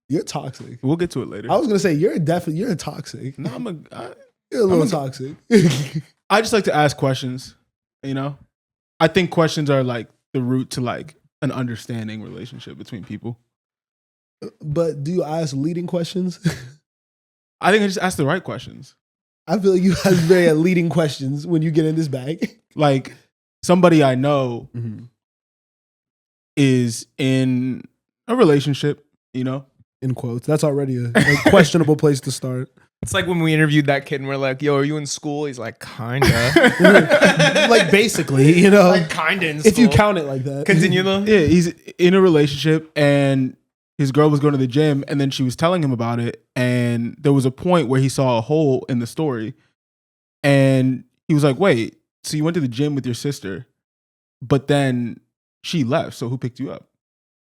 You're toxic. We'll get to it later. I was gonna say you're toxic. No, You're a little toxic. I just like to ask questions. You know, I think questions are like the root to like an understanding relationship between people. But do you ask leading questions? I think I just ask the right questions. I feel like you ask very leading questions when you get in this bag. Like somebody I know is in a relationship, you know? In quotes. That's already a questionable place to start. It's like when we interviewed that kid and we're like, yo, are you in school? He's like, kinda. Like basically, you know. Like kinda in school. If you count it like that. Continue though. Yeah, he's in a relationship and his girl was going to the gym and then she was telling him about it. And there was a point where he saw a hole in the story. And he was like, wait, so you went to the gym with your sister, but then she left. So who picked you up?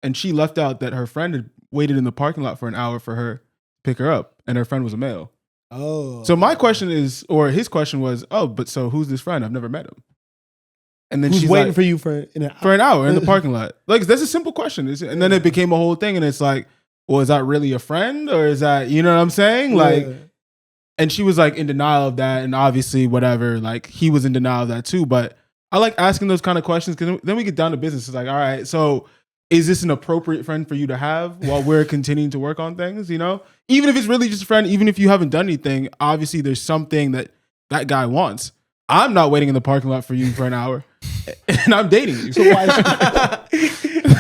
And she left out that her friend had waited in the parking lot for an hour for her to pick her up. And her friend was a male. Oh. So my question is, or his question was, oh, but so who's this friend? I've never met him. And then who's she's waiting like, for you for an hour? For an hour in the parking lot. Like, that's a simple question. And then it became a whole thing. And it's like, well, is that really a friend? Or is that, you know what I'm saying? Like, and she was like in denial of that. And obviously, whatever, like he was in denial of that too. But I like asking those kind of questions because then we get down to business. It's like, all right, so is this an appropriate friend for you to have while we're continuing to work on things, you know? Even if it's really just a friend, even if you haven't done anything, obviously there's something that guy wants. I'm not waiting in the parking lot for you for an hour and I'm dating you. So why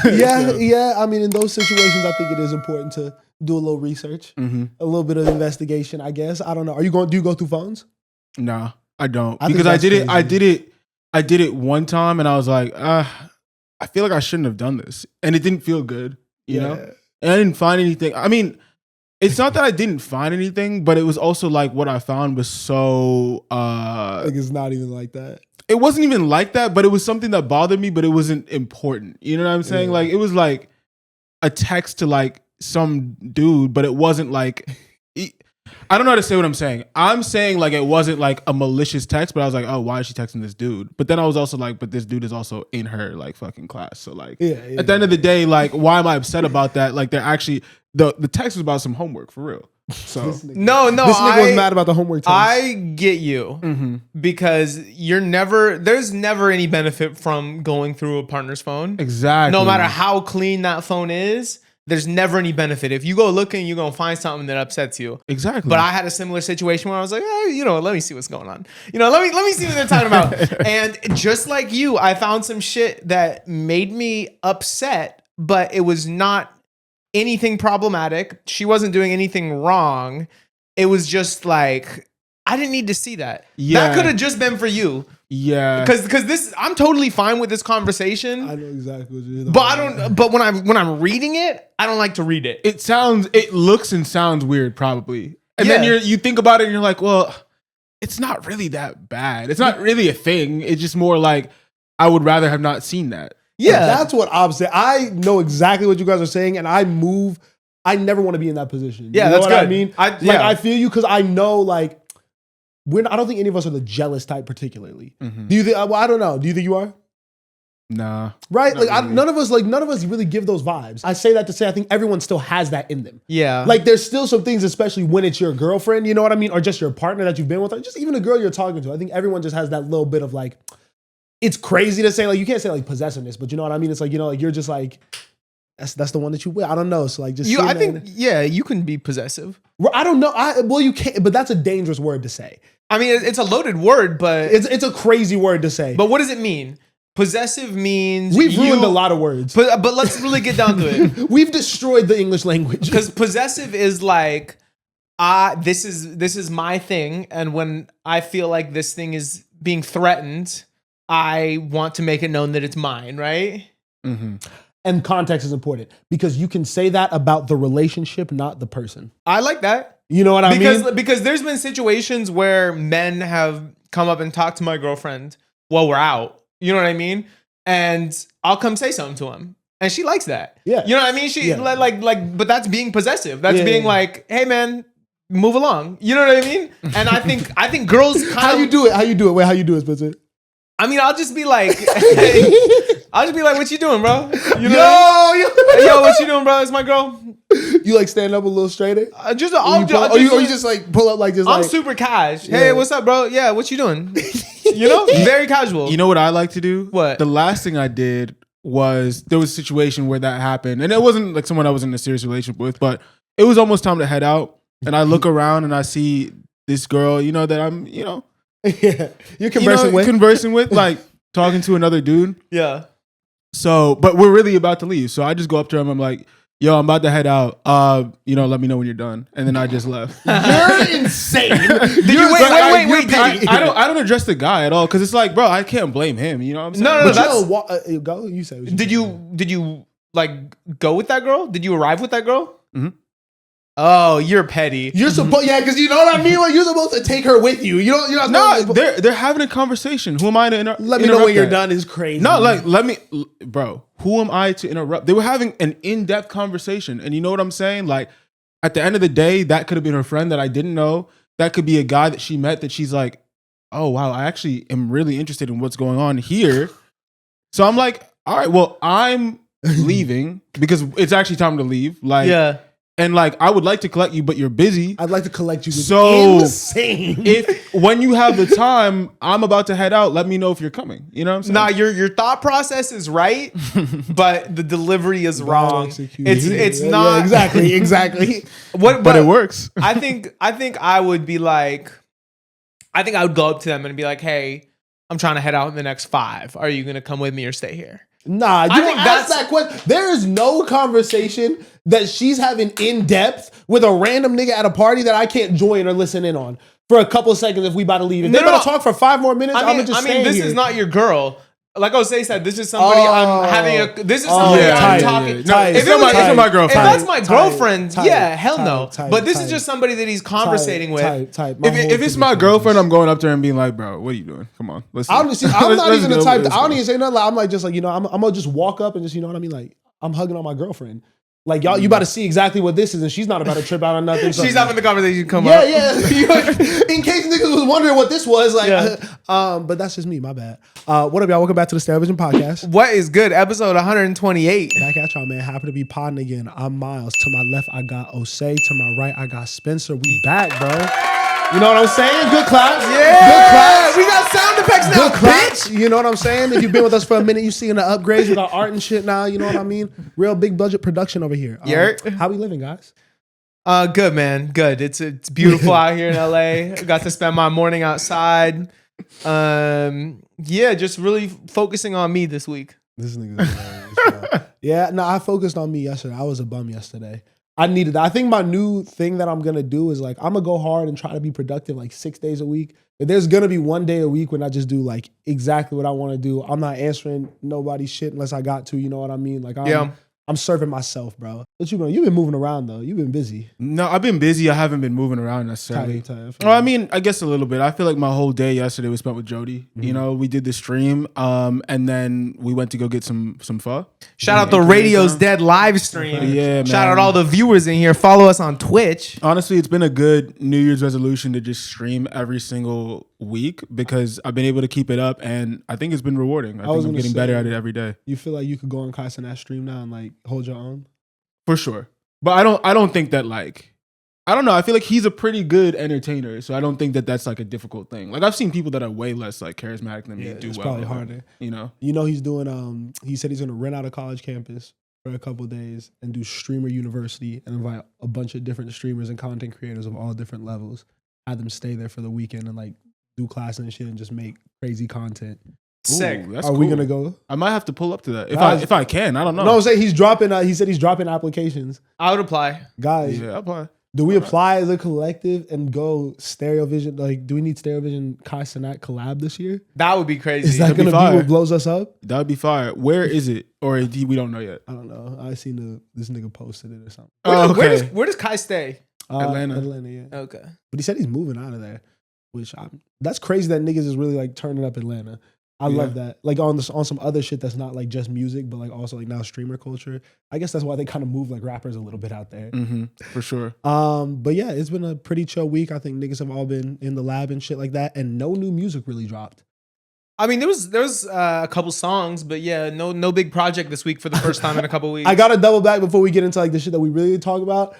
Yeah. I mean, in those situations, I think it is important to do a little research, a little bit of investigation, I guess. I don't know. Do you go through phones? No, I don't. I because I did it one time and I was like, I feel like I shouldn't have done this. And it didn't feel good, you know? And I didn't find anything. I mean, it's not that I didn't find anything, but it was also like what I found was so... like it's not even like that. It wasn't even like that, but it was something that bothered me, but it wasn't important. You know what I'm saying? Like, it was like a text to like some dude, but it wasn't like... I don't know how to say what I'm saying. I'm saying like it wasn't like a malicious text, but I was like, oh, why is she texting this dude? But then I was also like, but this dude is also in her like fucking class. So like at the end of the day, like, why am I upset about that? Like they're actually, the text was about some homework for real. So no, this nigga was mad about the homework text. I get you because there's never any benefit from going through a partner's phone. Exactly. No matter how clean that phone is. There's never any benefit. If you go looking, you're going to find something that upsets you. Exactly. But I had a similar situation where I was like, let me see what's going on. Let me see what they're talking about. And just like you, I found some shit that made me upset, but it was not anything problematic. She wasn't doing anything wrong. It was just like, I didn't need to see that. Yeah. That could have just been for you. Yeah, because this, I'm totally fine with this conversation. I know exactly what you're talking about. But when I'm reading it, I don't like to read it. It looks and sounds weird, probably. And then you think about it and you're like, well, it's not really that bad. It's not really a thing. It's just more like I would rather have not seen that. Yeah, that's what I'm saying. I know exactly what you guys are saying, and I never want to be in that position. Yeah, you know that's what good. I mean? I feel you because I know like. I don't think any of us are the jealous type particularly. Do you think? Well, I don't know. Do you think you are? Nah. Right? Like really. None of us really give those vibes. I say that to say I think everyone still has that in them. Yeah. Like there's still some things, especially when it's your girlfriend, you know what I mean? Or just your partner that you've been with, or just even a girl you're talking to. I think everyone just has that little bit of like, it's crazy to say, like, you can't say like possessiveness, but you know what I mean? It's like, you know, like you're just like, that's the one that you will. I don't know. So like just I think you can be possessive. I don't know. You can't, but that's a dangerous word to say. I mean, it's a loaded word, but it's a crazy word to say. But what does it mean? Possessive means we've ruined a lot of words. But let's really get down to it. We've destroyed the English language. Because possessive is like, this is my thing, and when I feel like this thing is being threatened, I want to make it known that it's mine, right? Mm-hmm. And context is important because you can say that about the relationship, not the person. I like that. You know what I mean? Because there's been situations where men have come up and talked to my girlfriend while we're out. You know what I mean? And I'll come say something to him. And she likes that. Yeah. You know what I mean? But that's being possessive. That's being like, hey man, move along. You know what I mean? And I think girls kind of... How you do it? Wait, how you do it, Spencer? I mean, I'll just be like, what you doing, bro? You know yo, what you doing, bro? It's my girl. You like stand up a little straighter? Or you just like pull up like this? I'm like, super cash. Hey, Yeah. what's up, bro? Yeah, what you doing? You know, very casual. You know what I like to do? What? The last thing I did was there was a situation where that happened, and it wasn't like someone I was in a serious relationship with, but it was almost time to head out, and I look around and I see this girl, that I'm, yeah, you're conversing with, like talking to another dude. Yeah. So, but we're really about to leave. So I just go up to him. I'm like, yo, I'm about to head out. Let me know when you're done. And then I just left. You're insane. Did you wait? I don't address the guy at all because it's like, bro, I can't blame him. You know what I'm saying? No, But go. You say. Did you like go with that girl? Did you arrive with that girl? Mm-hmm. Oh, you're petty. You're supposed, because you know what I mean. Like you're supposed to take her with you. You're not. No, they're having a conversation. Who am I to interrupt? Let me know when you're done. Is crazy. No, bro. Who am I to interrupt? They were having an in-depth conversation, and you know what I'm saying? Like, at the end of the day, that could have been her friend that I didn't know. That could be a guy that she met that she's like, oh wow, I actually am really interested in what's going on here. So I'm like, all right, well, I'm leaving because it's actually time to leave. Like, Yeah. And like, I would like to collect you, but you're busy. I'd like to collect you. So insane. if when you have the time, I'm about to head out. Let me know if you're coming. You know what I'm saying? Nah, your thought process is right, but the delivery is wrong. It's not exactly. But it works. I think I would be like, I think I would go up to them and be like, hey, I'm trying to head out in the next 5. Are you gonna come with me or stay here? Nah, you don't ask that question. There is no conversation that she's having in depth with a random nigga at a party that I can't join or listen in on for a couple seconds if we about to leave. If they about to talk for 5 more minutes, I'm gonna just stay this here. is not your girl. Like Jose said, this is somebody I'm having a. This is somebody I'm talking. It's my girlfriend. If that's my girlfriend, tight, yeah, hell no. tight, But this tight. is just somebody that he's conversating with. If it's my girlfriend, I'm going up to her and being like, bro, what are you doing? Come on, let's. I'm not even the type. I don't even say nothing. I'm like just like I'm gonna just walk up and just what I mean. Like I'm hugging on my girlfriend. Like y'all, you about to see exactly what this is, and she's not about to trip out on nothing. She's having the conversation come up. Yeah. In case niggas was wondering what this was, like, but that's just me. My bad. What up, y'all? Welcome back to the Stereo Vision Podcast. What is good? Episode 128. Back at y'all, man. Happy to be podding again. I'm Miles. To my left, I got Osei. To my right, I got Spencer. We back, bro. You know what I'm saying? Good claps. Yeah. Good claps. We got sound effects now, Good claps. You know what I'm saying? If you've been with us for a minute, you seeing the upgrades. We got art and shit now. You know what I mean? Real big budget production over here. How we living, guys? Good, man. Good. It's beautiful out here in LA. I got to spend my morning outside. Just really focusing on me this week. This nigga's hilarious, bro. Yeah, no, I focused on me yesterday. I was a bum yesterday. I needed that. I think my new thing that I'm gonna do is like I'm gonna go hard and try to be productive like 6 days a week. But there's gonna be one day a week when I just do like exactly what I want to do. I'm not answering nobody's shit unless I got to. You know what I mean? Like I'm serving myself, bro. What you doing? You've been moving around though. You've been busy. No, I've been busy. I haven't been moving around necessarily. I mean, I guess a little bit. I feel like my whole day yesterday was spent with Jody. Mm-hmm. You know, we did the stream, and then we went to go get some pho. Shout out the Radio's Dead live stream. Yeah, man. Shout out all the viewers in here. Follow us on Twitch. Honestly, it's been a good New Year's resolution to just stream every single week because I've been able to keep it up, and I think it's been rewarding. I think I'm getting better at it every day. You feel like you could go on Kais in that stream now and like hold your own? For sure. But I don't think that like, I don't know. I feel like he's a pretty good entertainer. So I don't think that that's like a difficult thing. Like I've seen people that are way less like charismatic than me do it's well. Probably harder. You know he's doing, he said he's going to rent out a college campus for a couple of days and do Streamer University and invite a bunch of different streamers and content creators of all different levels. Have them stay there for the weekend and like do classes and shit and just make crazy content. Sick. Ooh, that's Are we gonna go? I might have to pull up to that if I can. I don't know. No, say he's dropping. He said he's dropping applications. I would apply, guys. Yeah, apply. Do we apply as a collective and go Stereo Vision? Like, do we need Stereo Vision Kai Cenat collab this year? that would be crazy. Is that gonna be what blows us up? That would be fire. Where is it? Or we don't know yet. I don't know. I seen this nigga posted it or something. Where does Kai stay? Atlanta, yeah. Okay, but he said he's moving out of there, which that's crazy that niggas is really like turning up Atlanta. I love that. Like on some other shit that's not like just music, but like also like now streamer culture. I guess that's why they kind of move like rappers a little bit out there. Mm-hmm, for sure. But yeah, it's been a pretty chill week. I think niggas have all been in the lab and shit like that, and no new music really dropped. I mean, there was a couple songs, but yeah, no big project this week for the first time in a couple weeks. I got to double back before we get into like the shit that we really talk about.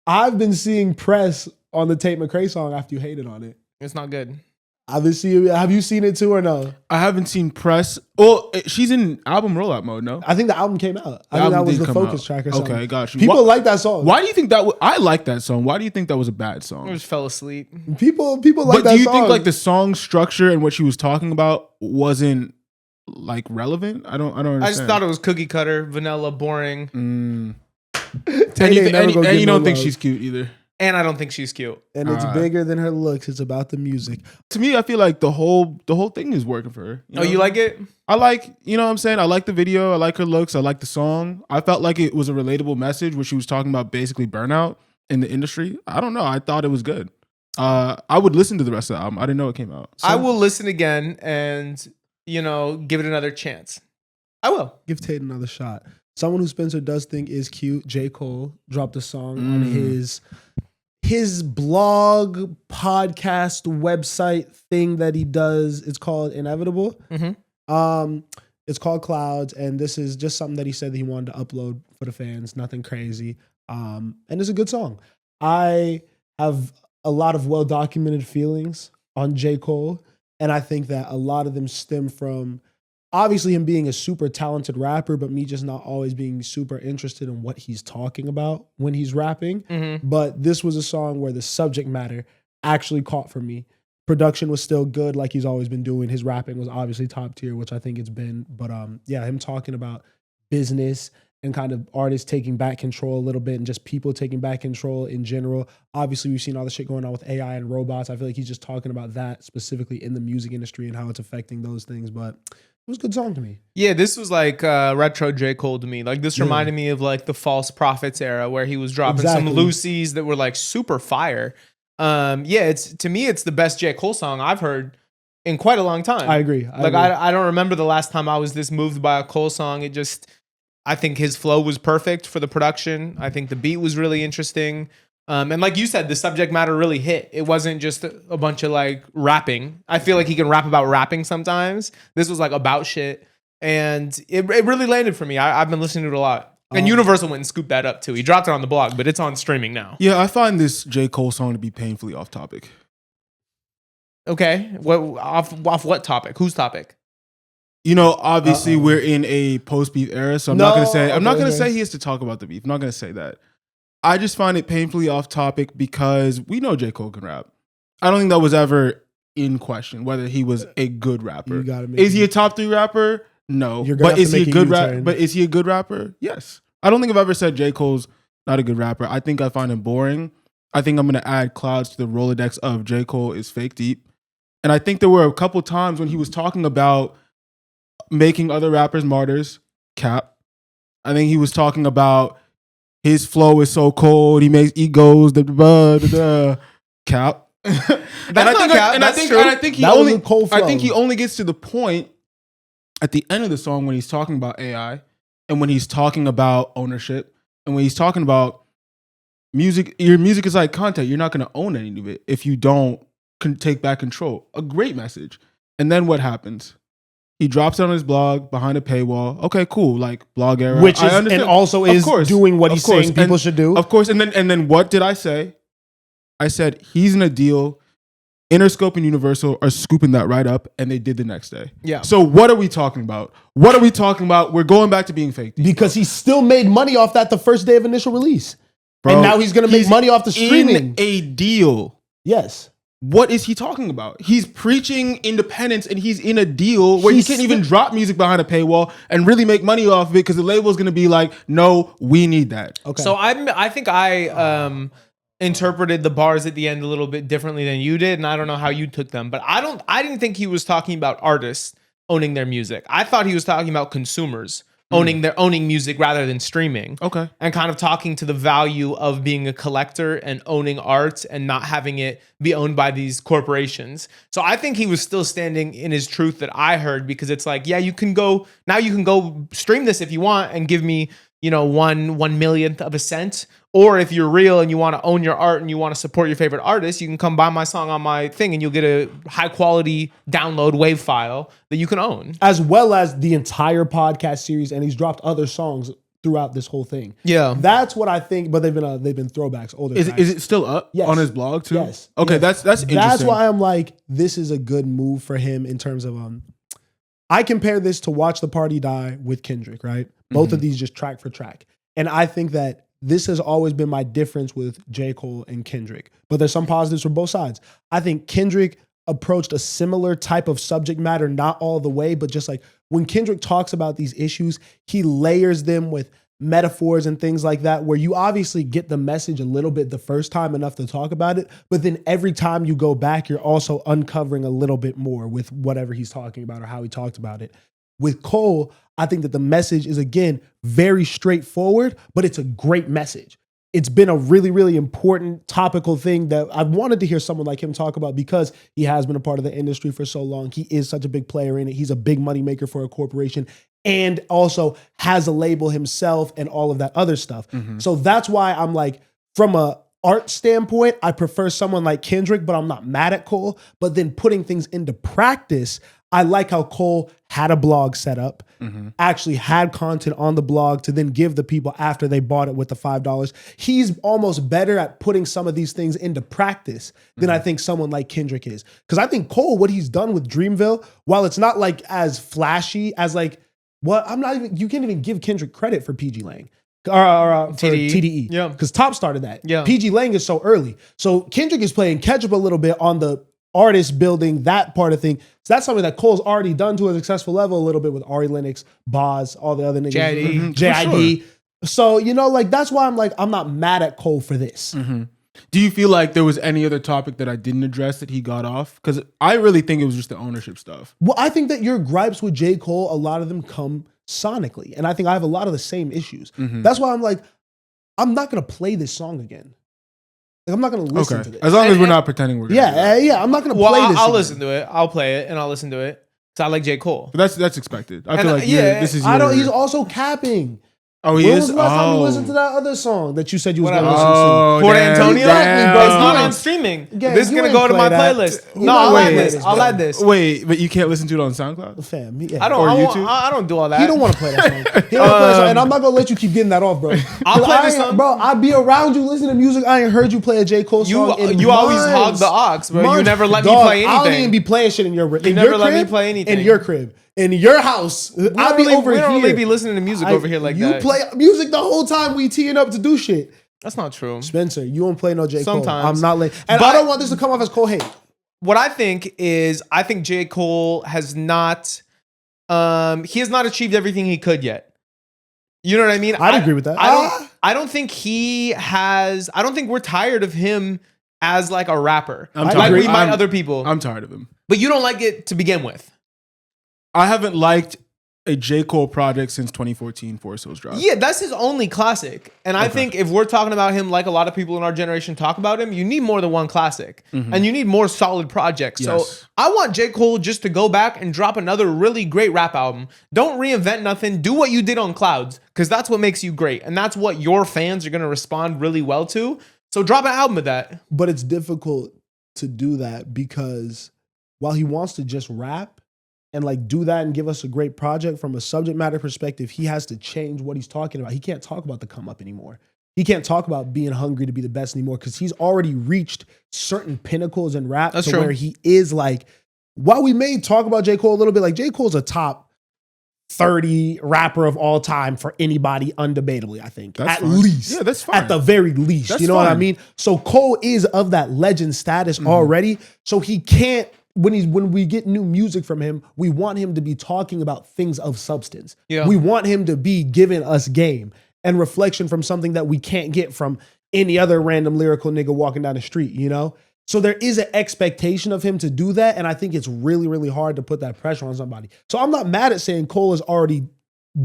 I've been seeing press on the Tate McRae song after you hated on it. It's not good. I've been seeing. Have you seen it too or no? I haven't seen press. Well, she's in album rollout mode, no? I think the album came out. I think album that was did the come focus out. track or something. Okay, got you. People like that song. Why do you think that? I like that song. Why do you think that was a bad I song? just fell asleep. People like But that do you song. think like the song structure and what she was talking about wasn't like relevant? I don't understand. I just thought it was cookie cutter, vanilla, boring, And Tate you, ain't never gonna and get you no don't think love. she's cute either. and I don't think she's cute. And it's bigger than her looks. It's about the music. To me, I feel like the whole thing is working for her. Oh, you like it? I like, you know what I'm saying? I like the video. I like her looks. I like the song. I felt like it was a relatable message where she was talking about basically burnout in the industry. I don't know. I thought it was good. I would listen to the rest of the album. I didn't know it came out. So, I will listen again and, give it another chance. I will. Give Tate another shot. Someone who Spencer does think is cute, J. Cole, dropped a song on his blog, podcast, website thing that he does. It's called Inevitable. Mm-hmm. It's called Clouds, and this is just something that he said that he wanted to upload for the fans. Nothing crazy. And it's a good song. I have a lot of well-documented feelings on J. Cole, and I think that a lot of them stem from obviously him being a super talented rapper, but me just not always being super interested in what he's talking about when he's rapping. Mm-hmm. But this was a song where the subject matter actually caught for me. Production was still good like he's always been doing. His rapping was obviously top tier, which I think it's been. But yeah, him talking about business and kind of artists taking back control a little bit and just people taking back control in general. Obviously, we've seen all the shit going on with AI and robots. I feel like he's just talking about that specifically in the music industry and how it's affecting those things. But it was a good song to me. Yeah, this was like retro J. Cole to me. Like this reminded me of like the False Prophets era where he was dropping some Lucy's that were like super fire. Yeah, it's to me it's the best J. Cole song I've heard in quite a long time. I agree. I don't remember the last time I was this moved by a Cole song. I think his flow was perfect for the production. I think the beat was really interesting. And like you said, the subject matter really hit. It wasn't just a bunch of like rapping. I feel like he can rap about rapping sometimes. This was like about shit. And it really landed for me. I've been listening to it a lot. And Universal went and scooped that up too. He dropped it on the blog, but it's on streaming now. Yeah, I find this J. Cole song to be painfully off topic. Okay. Off what topic? Whose topic? You know, obviously we're in a post-beef era, so I'm not gonna say he has to talk about the beef. I'm not gonna say that. I just find it painfully off topic because we know J. Cole can rap. I don't think that was ever in question whether he was a good rapper. Is he a top 3 rapper? No. But is he a good rapper? But is he a good rapper? Yes. I don't think I've ever said J. Cole's not a good rapper. I think I find him boring. I think I'm gonna add Clouds to the Rolodex of J. Cole is fake deep. And I think there were a couple times when he was talking about making other rappers martyrs, cap. I think he was talking about his flow is so cold, he makes egos, cap. I think he only gets to the point at the end of the song when he's talking about AI and when he's talking about ownership and when he's talking about music. Your music is like content. You're not going to own any of it if you don't take back control. A great message. And then what happens? He drops it on his blog behind a paywall. Okay, cool. Like blog era, which is and also is doing what he's saying people should do. Of course. And then what did I say? I said he's in a deal. Interscope and Universal are scooping that right up, and they did the next day. Yeah. So what are we talking about? We're going back to being fake. Because he still made money off that the first day of initial release. Bro, and now he's going to make money off the streaming. In a deal. Yes. What is he talking about? He's preaching independence and he's in a deal where he can't even drop music behind a paywall and really make money off of it because the label is going to be like, no, we need that. Okay. So I think I interpreted the bars at the end a little bit differently than you did, and I don't know how you took them, but I didn't think he was talking about artists owning their music. I thought he was talking about consumers owning music rather than streaming. Okay. And kind of talking to the value of being a collector and owning art and not having it be owned by these corporations. So I think he was still standing in his truth that I heard, because it's like, yeah, you can go stream this if you want and give me one millionth of a cent. Or if you're real and you want to own your art and you want to support your favorite artist, you can come buy my song on my thing and you'll get a high quality download WAV file that you can own. As well as the entire podcast series, and he's dropped other songs throughout this whole thing. Yeah. That's what I think, but they've been throwbacks, older Is tracks. it still up on his blog too? Yes. Okay, Yes. that's interesting. That's why I'm like, this is a good move for him in terms of I compare this to Watch the Party Die with Kendrick, right? Both of these just track for track. And I think that this has always been my difference with J. Cole and Kendrick. But there's some positives for both sides. I think Kendrick approached a similar type of subject matter, not all the way, but just like when Kendrick talks about these issues, he layers them with metaphors and things like that, where you obviously get the message a little bit the first time, enough to talk about it, but then every time you go back, you're also uncovering a little bit more with whatever he's talking about or how he talked about it. With Cole, I think that the message is, again, very straightforward, but it's a great message. It's been a really, really important topical thing that I've wanted to hear someone like him talk about because he has been a part of the industry for so long. He is such a big player in it. He's a big moneymaker for a corporation and also has a label himself and all of that other stuff. So that's why I'm like, from a art standpoint, I prefer someone like Kendrick, but I'm not mad at Cole. But then putting things into practice, I like how Cole had a blog set up, actually had content on the blog to then give the people after they bought it with the $5. He's almost better at putting some of these things into practice than I think someone like Kendrick is. Because I think Cole, what he's done with Dreamville, while it's not like as flashy as like, you can't even give Kendrick credit for PG Lang. For TDE. Yeah. Because Top started that. Yeah. PG Lang is so early. So Kendrick is playing catch up a little bit on the artist building, that part of thing. So that's something that Cole's already done to a successful level a little bit with Ari Lennox, Boz, all the other niggas. JID. So, that's why I'm not mad at Cole for this. Do you feel like there was any other topic that I didn't address that he got off? Because I really think it was just the ownership stuff. Well, I think that your gripes with J. Cole, a lot of them come sonically. And I think I have a lot of the same issues. That's why I'm like, I'm not going to play this song again. Like, I'm not going to listen to this. As long as we're not pretending we're going to. Yeah. I'm not going to play this I'll again. listen to it. I'll play it and I'll listen to it. So I like J. Cole. But that's expected. I feel like this is He's also capping. Oh, he When is? was the last time you listened to that other song that you said you was What going to I- listen to? Port Antonio? Exactly, bro. It's not You on ain't- streaming. Yeah, This is you going to ain't go to play my that. playlist. You No, don't I'll play add this, this. I'll bro. add this. Wait, but you can't listen to it on SoundCloud? Fam, yeah. I Or YouTube? I don't do all that. He don't want to play that song. He don't play that song. And I'm not going to let you keep getting that off, bro. I'll play I this ain't- song. Bro, I be around you listening to music. I ain't heard you play a J. Cole song in You always months. hog the aux, bro. You Months. never let me Dog, play I don't anything. even be playing shit in your crib. never let me play anything. In your crib. In your house. I be over we here. don't really be listening to music over here like you that. You play music the whole time we teeing up to do shit. That's not true. Spencer, you don't play no J. Cole. Sometimes. I'm not late. And But- I don't want this to come off as Cole hate. What I think is, I think J. Cole has not, he has not achieved everything he could yet. You know what I mean? I'd agree with that. I don't think he has, I don't think we're tired of him as like a rapper. I'm Like tired. we might I'm- other people. I'm tired of him. But you don't like it to begin with. I haven't liked a J. Cole project since 2014 Forest Hills Drive. Yeah, that's his only classic. And I Okay. think if we're talking about him like a lot of people in our generation talk about him, you need more than one classic. And you need more solid projects. Yes. So I want J. Cole just to go back and drop another really great rap album. Don't reinvent nothing. Do what you did on Clouds, because that's what makes you great. And that's what your fans are going to respond really well to. So drop an album of that. But it's difficult to do that because while he wants to just rap and like do that and give us a great project from a subject matter perspective, he has to change what he's talking about. He can't talk about the come up anymore. He can't talk about being hungry to be the best anymore because he's already reached certain pinnacles in rap That's to true. where he is like, while we may talk about J. Cole a little bit, like J. Cole's a top 30 rapper of all time for anybody undebatably, I think. That's at fine. least. Yeah, that's fine. At the very least. That's you know what I fine. mean? So Cole is of that legend status already. So he can't, when we get new music from him, we want him to be talking about things of substance. Yeah. We want him to be giving us game and reflection from something that we can't get from any other random lyrical nigga walking down the street, you know? So there is an expectation of him to do that, and I think it's really, really hard to put that pressure on somebody. So I'm not mad at saying Cole has already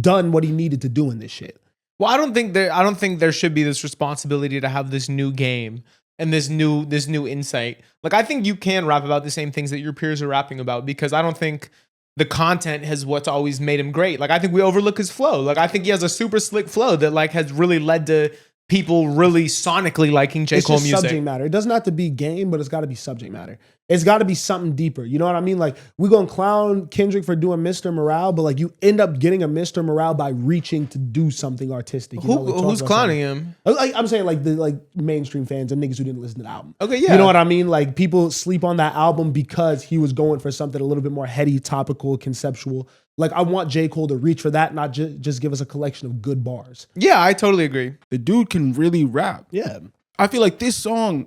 done what he needed to do in this shit. Well, I don't think there should be this responsibility to have this new game and this new insight. Like, I think you can rap about the same things that your peers are rapping about, because I don't think the content has what's always made him great. Like I think we overlook his flow. Like I think he has a super slick flow that like has really led to people really sonically liking J. It's Cole just music. subject matter. It doesn't have to be game, but it's got to be subject matter. It's got to be something deeper. You know what I mean? Like we gonna clown Kendrick for doing Mr. Morale, but like you end up getting a Mr. Morale by reaching to do something artistic. You know, like, Who's clowning him? Like I'm saying, like the mainstream fans and niggas who didn't listen to the album. Okay, yeah. You know what I mean? Like people sleep on that album because he was going for something a little bit more heady, topical, conceptual. Like I want J. Cole to reach for that, not just give us a collection of good bars. Yeah, I totally agree. The dude can really rap. Yeah. I feel like this song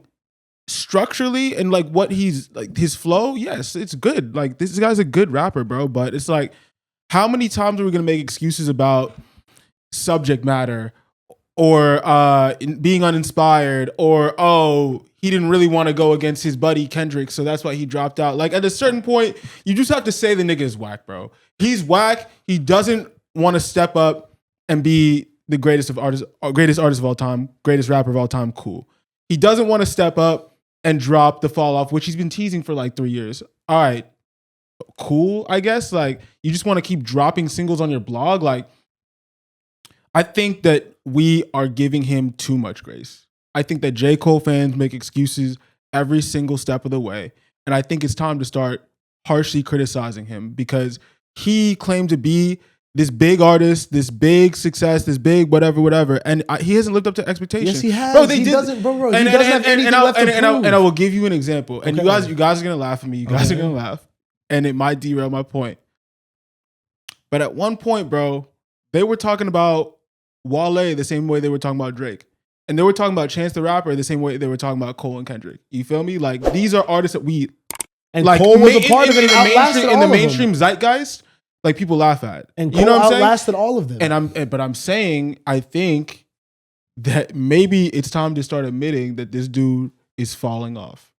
structurally and like what he's like his flow, yes, it's good. Like this guy's a good rapper, bro. But it's like, how many times are we gonna make excuses about subject matter or being uninspired or he didn't really want to go against his buddy Kendrick, so that's why he dropped out. Like at a certain point, you just have to say the nigga is whack, bro. He's whack. He doesn't want to step up and be the greatest artist of all time, greatest rapper of all time. Cool. He doesn't want to step up and drop the fall off, which he's been teasing for like 3 years. All right, cool, I guess. Like you just want to keep dropping singles on your blog. Like I think that we are giving him too much grace. I think that J. Cole fans make excuses every single step of the way. And I think it's time to start harshly criticizing him because he claimed to be this big artist, this big success, this big whatever, and he hasn't lived up to expectations. Yes, he has. Bro, He doesn't have anything left to prove. And I will give you an example. And Okay. you guys are gonna laugh at me. You guys are gonna laugh, and it might derail my point. But at one point, bro, they were talking about Wale the same way they were talking about Drake. And they were talking about Chance the Rapper the same way they were talking about Cole and Kendrick. You feel me? Like these are artists that we And like. Cole was a part of it and outlasted in all the of them. mainstream zeitgeist. Like people laugh at. And Cole you know what I'm saying? outlasted all of them. But I'm saying I think that maybe it's time to start admitting that this dude is falling off.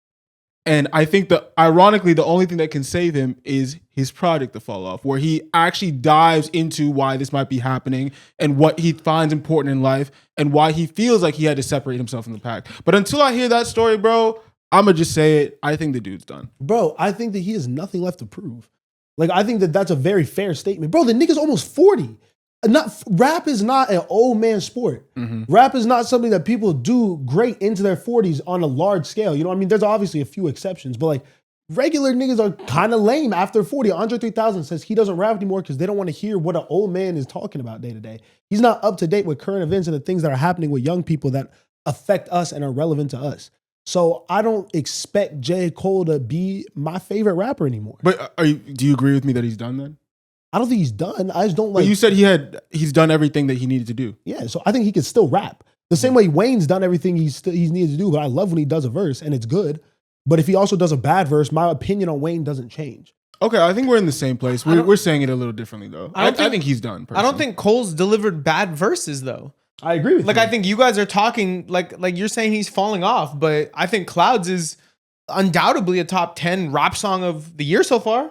And I think that ironically, the only thing that can save him is his project to fall off, where he actually dives into why this might be happening and what he finds important in life and why he feels like he had to separate himself from the pack. But until I hear that story, bro, I'm going to just say it. I think the dude's done. Bro, I think that he has nothing left to prove. Like, I think that that's a very fair statement. Bro, the nigga's almost 40. Rap is not an old man sport. Mm-hmm. Rap is not something that people do great into their 40s on a large scale. You know what I mean? There's obviously a few exceptions, but like regular niggas are kind of lame after 40. Andre 3000 says he doesn't rap anymore because they don't want to hear what an old man is talking about day to day. He's not up to date with current events and the things that are happening with young people that affect us and are relevant to us. So I don't expect J. Cole to be my favorite rapper anymore. But do you agree with me that he's done then? I don't think he's done. I just don't like. But you said he's done everything that he needed to do. Yeah, so I think he could still rap. The same way Wayne's done everything he's needed to do, but I love when he does a verse and it's good. But if he also does a bad verse, my opinion on Wayne doesn't change. Okay, I think we're in the same place. We're saying it a little differently though. I think he's done. Personally. I don't think Cole's delivered bad verses though. I agree with you. Like I think you guys are talking like you're saying he's falling off, but I think Clouds is undoubtedly a top 10 rap song of the year so far.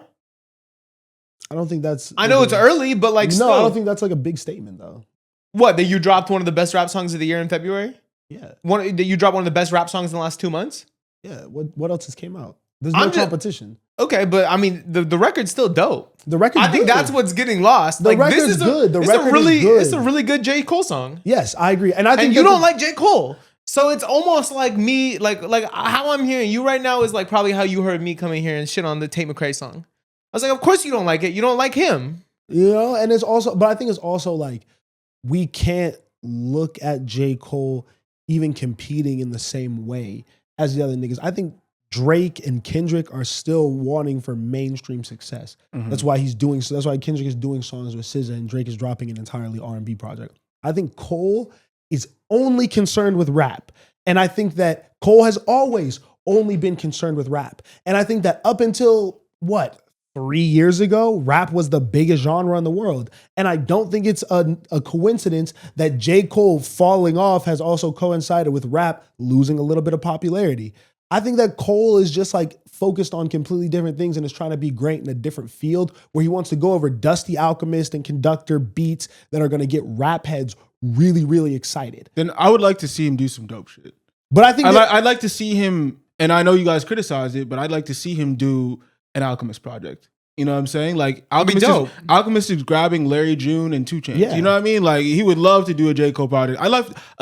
I don't think that's. I know it's early, but like no, still. I don't think that's like a big statement though. What, that you dropped one of the best rap songs of the year in February? Yeah. That you dropped one of the best rap songs in the last 2 months? Yeah. What else has came out? There's no competition. Okay, but I mean the record's still dope. The record. I think that's what's getting lost. The record's good. The record is good. It's a really good J. Cole song. Yes, I agree. And I think you don't like J. Cole. So it's almost like me, like how I'm hearing you right now is like probably how you heard me coming here and shit on the Tate McRae song. I was like, of course you don't like it. You don't like him. You know, and it's also, but I think it's also like we can't look at J. Cole even competing in the same way as the other niggas. I think Drake and Kendrick are still wanting for mainstream success. Mm-hmm. That's why that's why Kendrick is doing songs with SZA and Drake is dropping an entirely R&B project. I think Cole is only concerned with rap. And I think that Cole has always only been concerned with rap. And I think that up until 3 years ago, rap was the biggest genre in the world. And I don't think it's a coincidence that J. Cole falling off has also coincided with rap losing a little bit of popularity. I think that Cole is just like focused on completely different things and is trying to be great in a different field where he wants to go over Dusty Alchemist and Conductor beats that are going to get rap heads really, really excited. Then I would like to see him do some dope shit. But I think I'd like to see him, and I know you guys criticize it, but I'd like to see him do an Alchemist project. You know what I'm saying? Like be Alchemist dope. Alchemist is grabbing Larry June and 2 Chainz. Yeah. You know what I mean? Like he would love to do a J. Cole project. I'd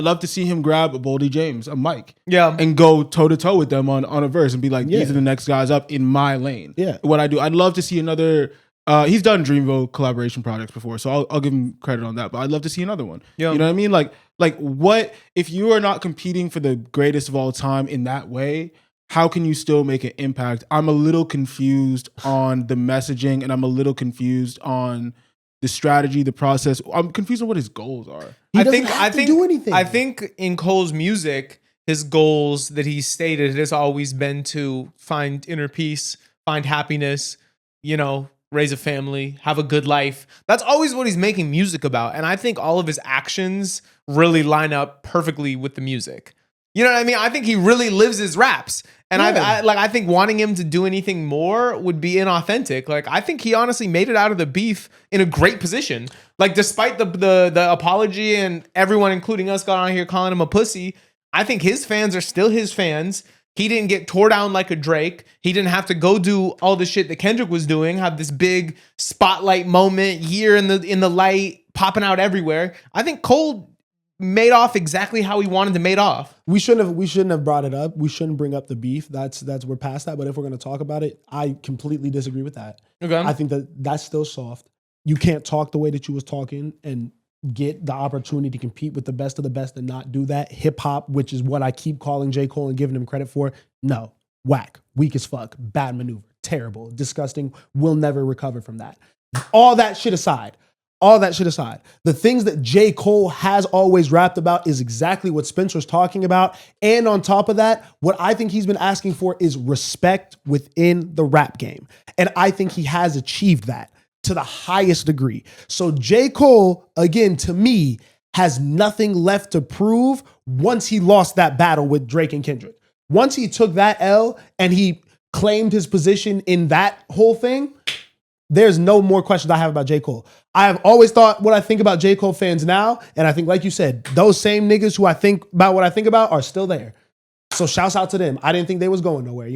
love to see him grab a Boldy James, a Mike, Yeah. and go toe to toe with them on a verse and be like, these Yeah. are the next guys up in my lane. Yeah. What I do, I'd love to see another. He's done Dreamville collaboration projects before, so I'll give him credit on that. But I'd love to see another one. Yeah. You know what I mean? Like what if you are not competing for the greatest of all time in that way? How can you still make an impact? I'm a little confused on the messaging, and I'm a little confused on the strategy, the process. I'm confused on what his goals are. He doesn't have to do anything. I think in Cole's music, his goals that he stated has always been to find inner peace, find happiness, raise a family, have a good life. That's always what he's making music about. And I think all of his actions really line up perfectly with the music. You know what I mean? I think he really lives his raps. And Yeah. I think wanting him to do anything more would be inauthentic. Like, I think he honestly made it out of the beef in a great position. Like, despite the apology and everyone, including us, got on here calling him a pussy, I think his fans are still his fans. He didn't get tore down like a Drake. He didn't have to go do all the shit that Kendrick was doing, have this big spotlight moment here in the light, popping out everywhere. I think Cole made off exactly how he wanted to made off. We shouldn't have brought it up. We shouldn't bring up the beef. That's we're past that. But if we're gonna talk about it, I completely disagree with that. Okay. I think that's still soft. You can't talk the way that you was talking and get the opportunity to compete with the best of the best and not do that. Hip hop, which is what I keep calling J. Cole and giving him credit for. No, whack, weak as fuck, bad maneuver, terrible, disgusting. We'll never recover from that. All that shit aside, the things that J. Cole has always rapped about is exactly what Spencer's talking about. And on top of that, what I think he's been asking for is respect within the rap game. And I think he has achieved that to the highest degree. So J. Cole, again, to me, has nothing left to prove once he lost that battle with Drake and Kendrick. Once he took that L and he claimed his position in that whole thing, there's no more questions I have about J. Cole. I have always thought what I think about J. Cole fans now, and I think, like you said, those same niggas who I think about what I think about are still there. So shouts out to them. I didn't think they was going nowhere,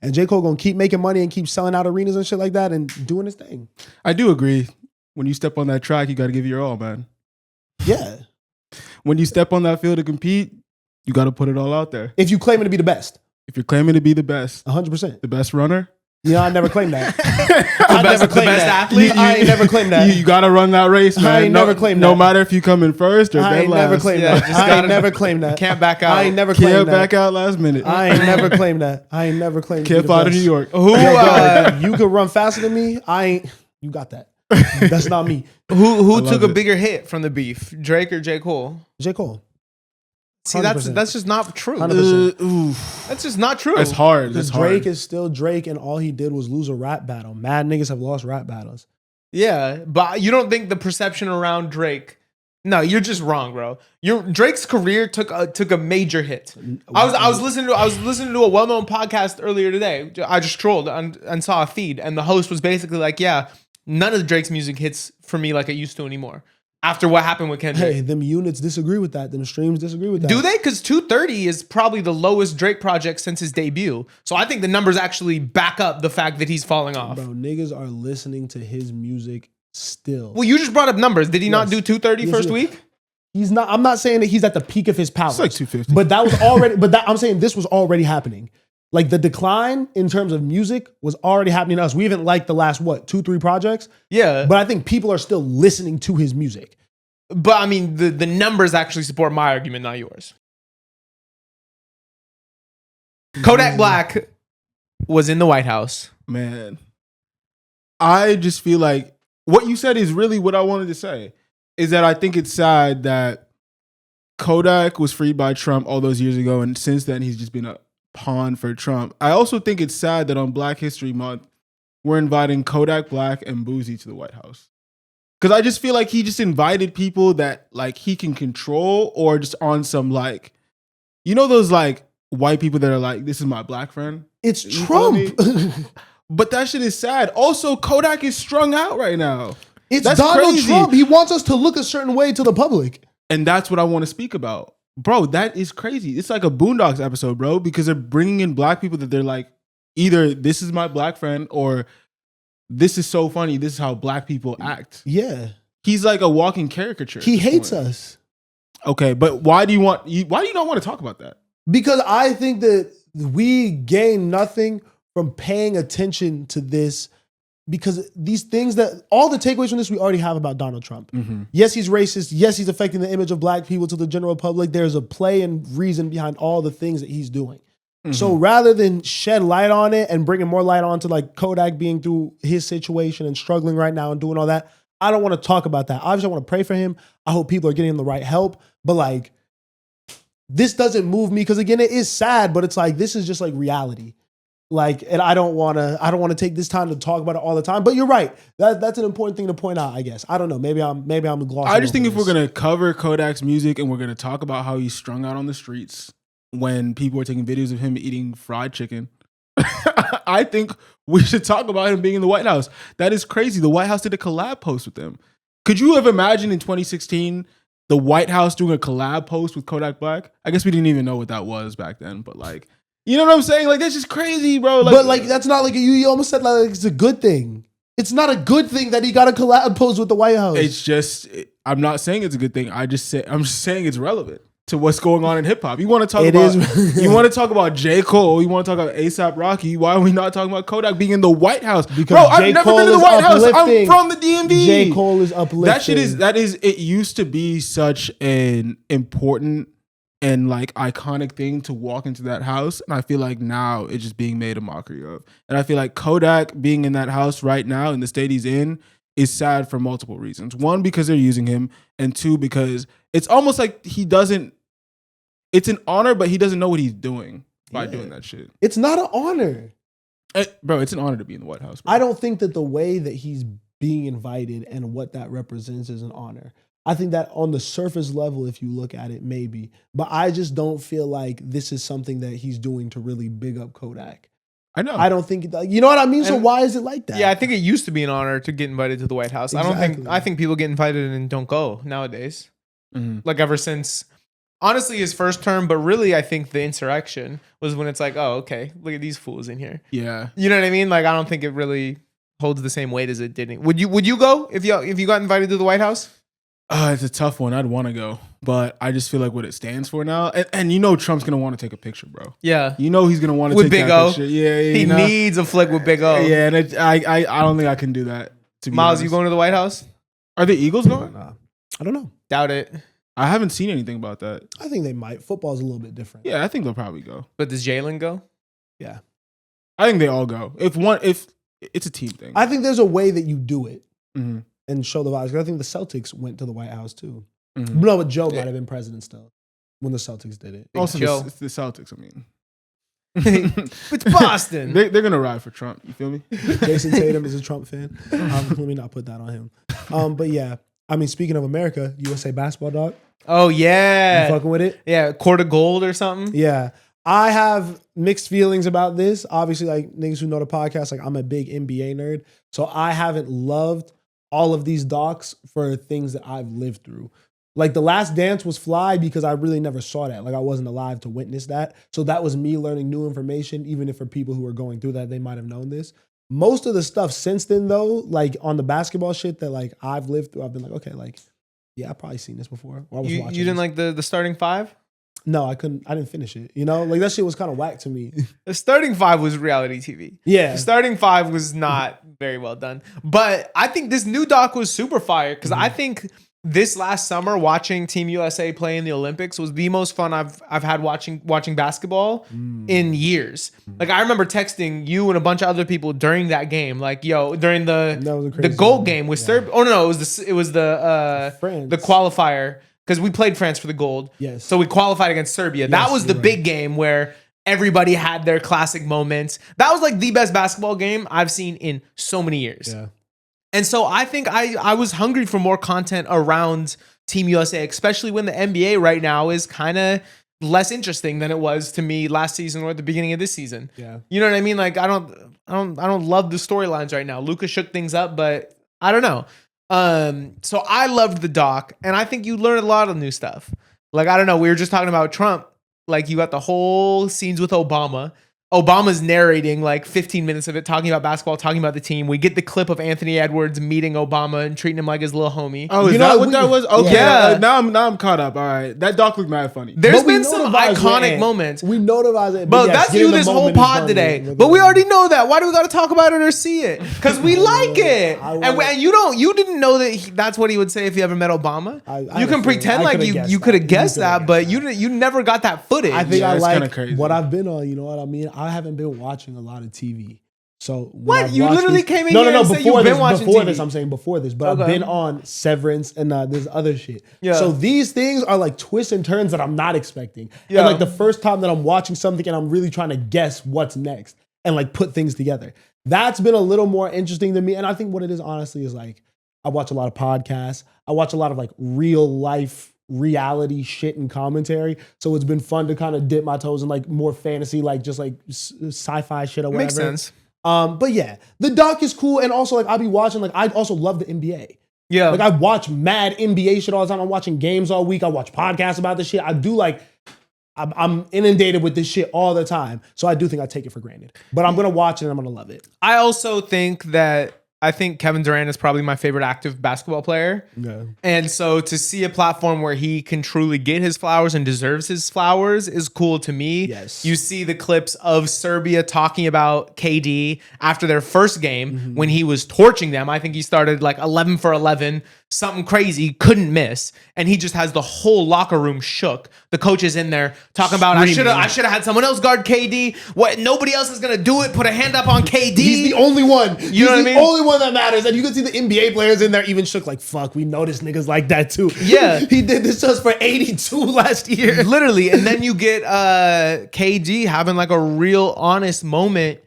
And J. Cole gonna keep making money and keep selling out arenas and shit like that and doing his thing. I do agree. When you step on that track, you got to give your all, man. Yeah. When you step on that field to compete, you got to put it all out there. If you claiming to be the best, If you're claiming to be the best, 100%. the best runner, I never claimed that. The best athlete? I ain't never claimed that. you got to run that race, man. I ain't never claimed No that. matter if you come in first or I dead ain't last. never claimed Yeah, that. just I gotta- ain't never claimed that. Can't back out. I ain't never claimed Can't that. back out last minute. I ain't never claimed that. I ain't never claimed to be Can't the fly to best. New York. You could run faster than me. You got that. That's not me. Who love took a it. bigger hit from the beef, Drake or J. Cole? J. Cole. See, that's 100%. just not true. 100%. Oof. That's just not true. That's hard. Because That's hard. Drake is still Drake, and all he did was lose a rap battle. Mad niggas have lost rap battles. Yeah, but you don't think the perception around Drake? No, you're just wrong, bro. Drake's career took a major hit. I was listening to a well-known podcast earlier today. I just scrolled and saw a feed, and the host was basically like, "Yeah, none of Drake's music hits for me like it used to anymore after what happened with Kendrick." Hey, them units disagree with that. Them streams disagree with that. Do they? Because 230 is probably the lowest Drake project since his debut. So I think the numbers actually back up the fact that he's falling off. Bro, niggas are listening to his music still. Well, you just brought up numbers. Did he not Yes. do 230 Yes, first he did. week? He's not. I'm not saying that he's at the peak of his powers. It's like 250. But that was already. I'm saying this was already happening. Like the decline in terms of music was already happening to us. We haven't liked the last 2-3 projects. Yeah. But I think people are still listening to his music. But I mean, the numbers actually support my argument, not yours. Kodak Black was in the White House. Man, I just feel like what you said is really what I wanted to say. Is that I think it's sad that Kodak was freed by Trump all those years ago, and since then he's just been a pawn for Trump. I also think it's sad that on Black History Month, we're inviting Kodak Black and Boozy to the White House. Because I just feel like he just invited people that like he can control, or just on some like, those like white people that are like, this is my black friend. It's You feel me? Trump. But that shit is sad. Also, Kodak is strung out right now. It's That's Donald crazy. Trump. He wants us to look a certain way to the public. And that's what I want to speak about. Bro, that is crazy. It's like a Boondocks episode, bro, because they're bringing in black people that they're like, either this is my black friend or this is so funny. This is how black people act. Yeah. He's like a walking caricature. He hates us. Okay, but why do you not want to talk about that? Because I think that we gain nothing from paying attention to this, because these things that all the takeaways from this we already have about Donald Trump. Mm-hmm. Yes, he's racist. Yes, he's affecting the image of black people to the general public. There's a play and reason behind all the things that he's doing. Mm-hmm. So rather than shed light on it and bringing more light on to like Kodak being through his situation and struggling right now and doing all that, I don't want to talk about that. Obviously, I want to pray for him. I hope people are getting him the right help. But like, this doesn't move me because again, it is sad, but it's like, this is just like reality. Like, and I don't want to take this time to talk about it all the time. But you're right. That's an important thing to point out, I guess. I don't know. Maybe I'm glossing. I just think if this. we're going to cover Kodak's music and we're going to talk about how he's strung out on the streets when people are taking videos of him eating fried chicken, I think we should talk about him being in the White House. That is crazy. The White House did a collab post with him. Could you have imagined in 2016 the White House doing a collab post with Kodak Black? I guess we didn't even know what that was back then, but like, you know what I'm saying? Like, that's just crazy, bro. Like, but like, that's not like you almost said like it's a good thing. It's not a good thing that he got a collab post with the White House. It's just, I'm not saying it's a good thing. I'm just saying it's relevant to what's going on in hip hop. You want to talk you want to talk about J. Cole, you want to talk about A$AP Rocky. Why are we not talking about Kodak being in the White House? Because bro, I've never been to the White House. I'm from the DMV. J. Cole is uplifting. It used to be such an important and like iconic thing to walk into that house. And I feel like now it's just being made a mockery of. And I feel like Kodak being in that house right now in the state he's in is sad for multiple reasons. One, because they're using him. And two, because it's almost like it's an honor, but he doesn't know what he's doing by doing that shit. It's not an honor. Bro, it's an honor to be in the White House. Bro. I don't think that the way that he's being invited and what that represents is an honor. I think that on the surface level, if you look at it, maybe. But I just don't feel like this is something that he's doing to really big up Kodak. I know. I don't think, you know what I mean? So why is it like that? Yeah, I think it used to be an honor to get invited to the White House. Exactly. I think people get invited and don't go nowadays. Mm-hmm. Like ever since, honestly, his first term, but really I think the insurrection was when it's like, oh, okay, look at these fools in here. Yeah. You know what I mean? Like, I don't think it really holds the same weight as it did. Would you go if you got invited to the White House? It's a tough one. I'd want to go, but I just feel like what it stands for now. And you know Trump's going to want to take a picture, bro. Yeah. You know he's going to want to with take Big that O. picture. Yeah, he needs a flick with Big O. Yeah, and I don't think I can do that. To be Miles, honest. you going to the White House? Are the Eagles going? I don't know. Doubt it. I haven't seen anything about that. I think they might. Football's a little bit different. Yeah, I think they'll probably go. But does Jalen go? Yeah. I think they all go. If it's a team thing. I think there's a way that you do it Mm-hmm. and show the vibes. I think the Celtics went to the White House too. Mm-hmm. No, but Joe might have been president still when the Celtics did it. Also, Joe. it's the Celtics. I mean, It's Boston. they're gonna ride for Trump. You feel me? Jason Tatum is a Trump fan. Let me not put that on him. But yeah, I mean, speaking of America, USA basketball, dog. Oh You yeah. fucking with it? Yeah, quart of gold or something. Yeah. I have mixed feelings about this. Obviously, like niggas who know the podcast, like I'm a big NBA nerd. So I haven't loved all of these docs for things that I've lived through. Like The Last Dance was fly because I really never saw that. Like I wasn't alive to witness that. So that was me learning new information, even if for people who are going through that, they might have known this. Most of the stuff since then though, like on the basketball shit that like I've lived through, I've been like, okay, like, yeah, I've probably seen this before. Or I was You watching didn't this. like the starting five? No, I didn't finish it. You know, like that shit was kind of whack to me. The starting five was reality TV. Yeah. The starting five was not very well done. But I think this new doc was super fire because I think this last summer watching Team USA play in the Olympics was the most fun I've had watching basketball in years. Like I remember texting you and a bunch of other people during that game, like yo, during That was a the crazy gold one. game with Serbia. Oh no, it was the France. the qualifier because we played France for the gold. Yes. So we qualified against Serbia. That Yes, was the you're big game where everybody had their classic moments. That was like the best basketball game I've seen in so many years. Yeah. And so I think I was hungry for more content around Team USA, especially when the NBA right now is kind of less interesting than it was to me last season or at the beginning of this season. Yeah. You know what I mean? Like I don't love the storylines right now. Luka shook things up, but I don't know. So I loved the doc, and I think you learned a lot of new stuff. Like I don't know, we were just talking about Trump. Like you got the whole scenes with Obama. Obama's narrating like 15 minutes of it, talking about basketball, talking about the team. We get the clip of Anthony Edwards meeting Obama and treating him like his little homie. Oh, is You that know, what that was? Okay, Yeah. now I'm caught up. All right, that doc looked mad funny. There's But we been know some the vibes iconic with Ant. moments. We know the vibes. But yes, that's getting you the this whole moment is pod funny. today. But we already know that. Why do we got to talk about it or see it? Because we like it. And you didn't know that that's what he would say if you ever met Obama. I You can had a pretend feeling. I like could've guessed you could have that. guessed You could've that, but guessed you never got that footage. I think Yeah, I it's like kinda crazy. what I've been on. You know what I mean? I haven't been watching a lot of TV. So when What? I've You watched literally these- came in no, here no, and no, said before you've been this, watching before TV. this, I'm saying before this, but Okay. I've been on Severance and there's other shit. Yeah. So these things are like twists and turns that I'm not expecting. Yeah. And like the first time that I'm watching something and I'm really trying to guess what's next and like put things together. That's been a little more interesting to me. And I think what it is honestly is like, I watch a lot of podcasts. I watch a lot of like real life reality shit and commentary. So it's been fun to kind of dip my toes in like more fantasy, like just like sci-fi shit or whatever. Makes sense. But yeah, the doc is cool. And also like I'll be watching, like I also love the NBA. Yeah. Like I watch mad NBA shit all the time. I'm watching games all week. I watch podcasts about this shit. I do like, I'm inundated with this shit all the time. So I do think I take it for granted. But I'm going to watch it and I'm going to love it. I also think Kevin Durant is probably my favorite active basketball player. Yeah. And so to see a platform where he can truly get his flowers and deserves his flowers is cool to me. Yes. You see the clips of Serbia talking about KD after their first game when he was torching them. I think he started like 11 for 11, something crazy, couldn't miss. And he just has the whole locker room shook. The coach is in there talking about, I should have had someone else guard KD. What? Nobody else is going to do it. Put a hand up on KD. He's the only one. You know what I mean? The only one that matters. And you can see the NBA players in there even shook like, fuck, we noticed niggas like that too. Yeah. He did this to us for 82 last year. Literally. And then you get KD having like a real honest moment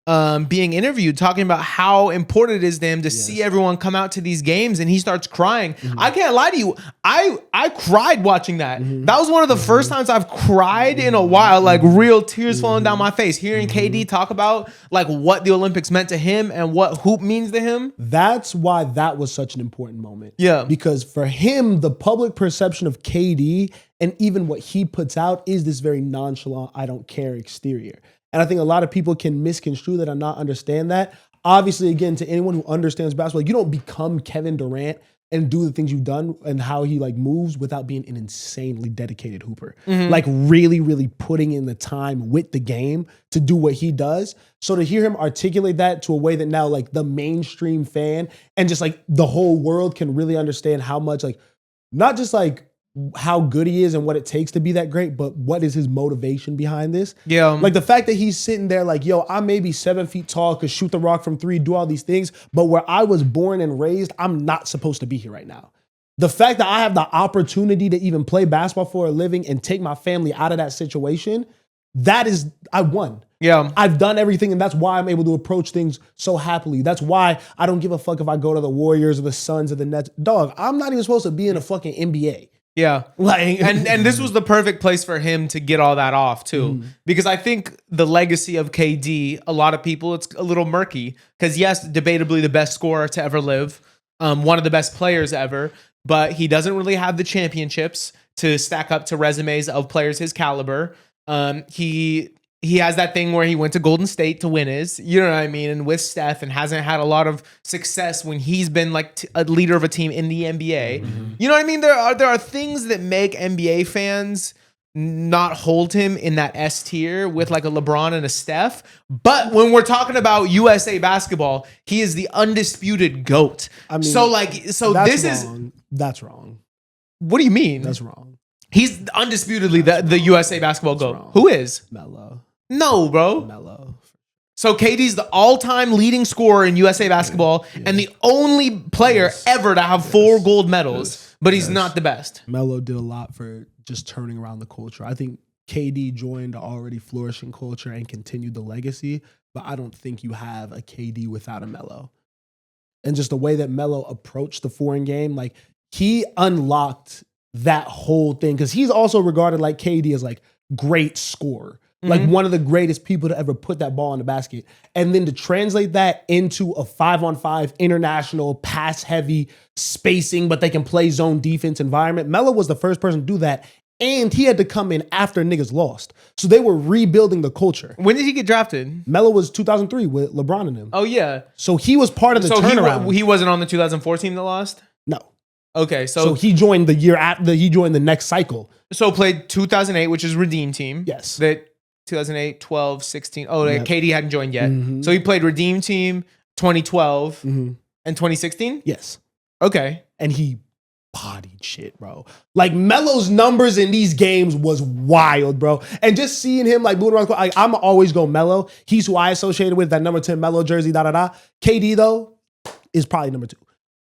being interviewed, talking about how important it is to him to see everyone come out to these games, and he starts crying. I can't lie to you. I cried watching that. That was one of the first times I've cried in a while, like real tears falling down my face, hearing KD talk about like what the Olympics meant to him and what hoop means to him. That's why that was such an important moment. Yeah. Because for him, the public perception of KD and even what he puts out is this very nonchalant, I don't care exterior. And I think a lot of people can misconstrue that and not understand that. Obviously, again, to anyone who understands basketball, you don't become Kevin Durant and do the things you've done and how he like moves without being an insanely dedicated hooper. Like really, really putting in the time with the game to do what he does. So to hear him articulate that to a way that now like the mainstream fan and just like the whole world can really understand how much like, not just like how good he is and what it takes to be that great, but what is his motivation behind this? Yeah. Like the fact that he's sitting there like, yo, I may be 7 feet tall, could shoot the rock from 3, do all these things, but where I was born and raised, I'm not supposed to be here right now. The fact that I have the opportunity to even play basketball for a living and take my family out of that situation, that is, I won. Yeah. I've done everything, and that's why I'm able to approach things so happily. That's why I don't give a fuck if I go to the Warriors or the Suns or the Nets. Dog, I'm not even supposed to be in a fucking NBA. Yeah. Like, and this was the perfect place for him to get all that off too. Because I think the legacy of KD, a lot of people, it's a little murky. Because yes, debatably the best scorer to ever live, one of the best players ever, but he doesn't really have the championships to stack up to resumes of players his caliber. He has that thing where he went to Golden State to win his, you know what I mean, and with Steph, and hasn't had a lot of success when he's been like a leader of a team in the NBA. You know what I mean? There are things that make NBA fans not hold him in that S tier with like a LeBron and a Steph. But when we're talking about USA basketball, he is the undisputed GOAT. I mean, that's wrong. What do you mean? That's wrong. He's undisputedly the USA basketball GOAT. wrong. Who is? Melo. No, bro. Melo. So KD's the all-time leading scorer in USA basketball and the only player ever to have 4 gold medals, but he's not the best. Melo did a lot for just turning around the culture. I think KD joined the already flourishing culture and continued the legacy, but I don't think you have a KD without a Melo. And just the way that Melo approached the foreign game, like he unlocked that whole thing, because he's also regarded like KD as like great scorer. Like one of the greatest people to ever put that ball in the basket. And then to translate that into a 5-on-5 international pass heavy spacing, but they can play zone defense environment. Melo was the first person to do that And he had to come in after niggas lost. So they were rebuilding the culture. When did he get drafted? Melo was 2003 with LeBron and him. Oh yeah. So he was part of the turnaround. He wasn't on the 2004 team that lost? No. Okay, So he joined the year after. He joined the next cycle. So played 2008, which is Redeem Team. Yes. That 2008, 12, 16. Oh, Yep. KD hadn't joined yet. Mm-hmm. So he played Redeem Team 2012 Mm-hmm. and 2016? Yes. Okay. And he bodied shit, bro. Like Melo's numbers in these games was wild, bro. And just seeing him like moving around, like, I'm always go Melo. He's who I associated with that number 10 Melo jersey. KD though is probably number 2.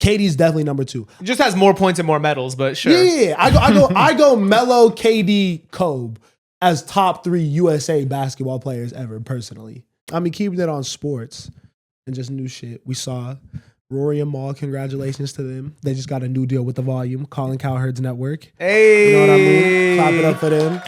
KD's definitely number 2. It just has more points and more medals, but sure. Yeah. I go Melo, KD, Kobe as top 3 USA basketball players ever. Personally, I mean, keeping it on sports and just new shit. We saw Rory and Maul, congratulations to them. They just got a new deal with the Volume, Colin Cowherd's network. Hey. You know what I mean? Clap it up for them.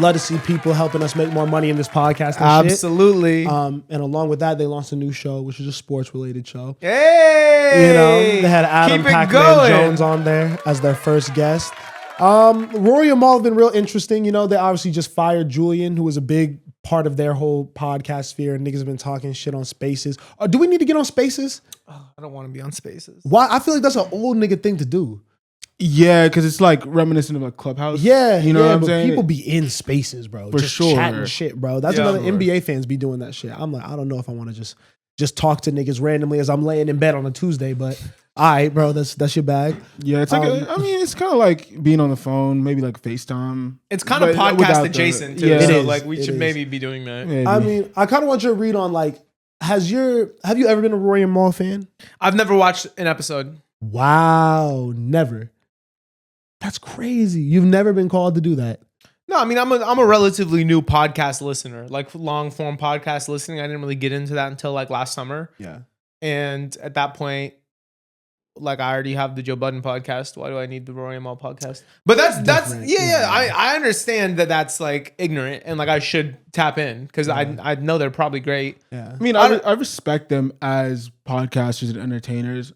Love to see people helping us make more money in this podcast and Absolutely. shit. And along with that, they launched a new show, which is a sports-related show. Hey. You know, they had Adam Keep it Pac-Man going. Jones on there as their first guest. Rory and Maul have been real interesting. You know, they obviously just fired Julian, who was a big part of their whole podcast sphere, and niggas have been talking shit on Spaces. Do we need to get on Spaces? Oh, I don't want to be on Spaces. Why? I feel like that's an old nigga thing to do. Yeah, because it's like reminiscent of a Clubhouse. Yeah, you know what I'm but saying? people be in Spaces, bro. For just sure. chatting shit, bro. That's Yeah, another sure. NBA fans be doing that shit. I'm like, I don't know if I want to just talk to niggas randomly as I'm laying in bed on a Tuesday, but all right, bro, that's your bag. Yeah, it's like I mean, it's kind of like being on the phone, maybe like FaceTime. It's kind of But podcast without adjacent the- too. yeah. So It is. like we It should is. maybe be doing that. Maybe. I mean, I kind of want your read on like, have you ever been a Rory and Maul fan? I've never watched an episode. Wow, never. That's crazy. You've never been called to do that. No, I mean I'm a relatively new podcast listener. Like long form podcast listening, I didn't really get into that until like last summer. Yeah. And at that point, like I already have the Joe Budden podcast. Why do I need the Rory and Maul podcast? But that's Different. yeah. Yeah. I understand that that's like ignorant and like I should tap in because I know they're probably great. Yeah. I mean, I respect them as podcasters and entertainers.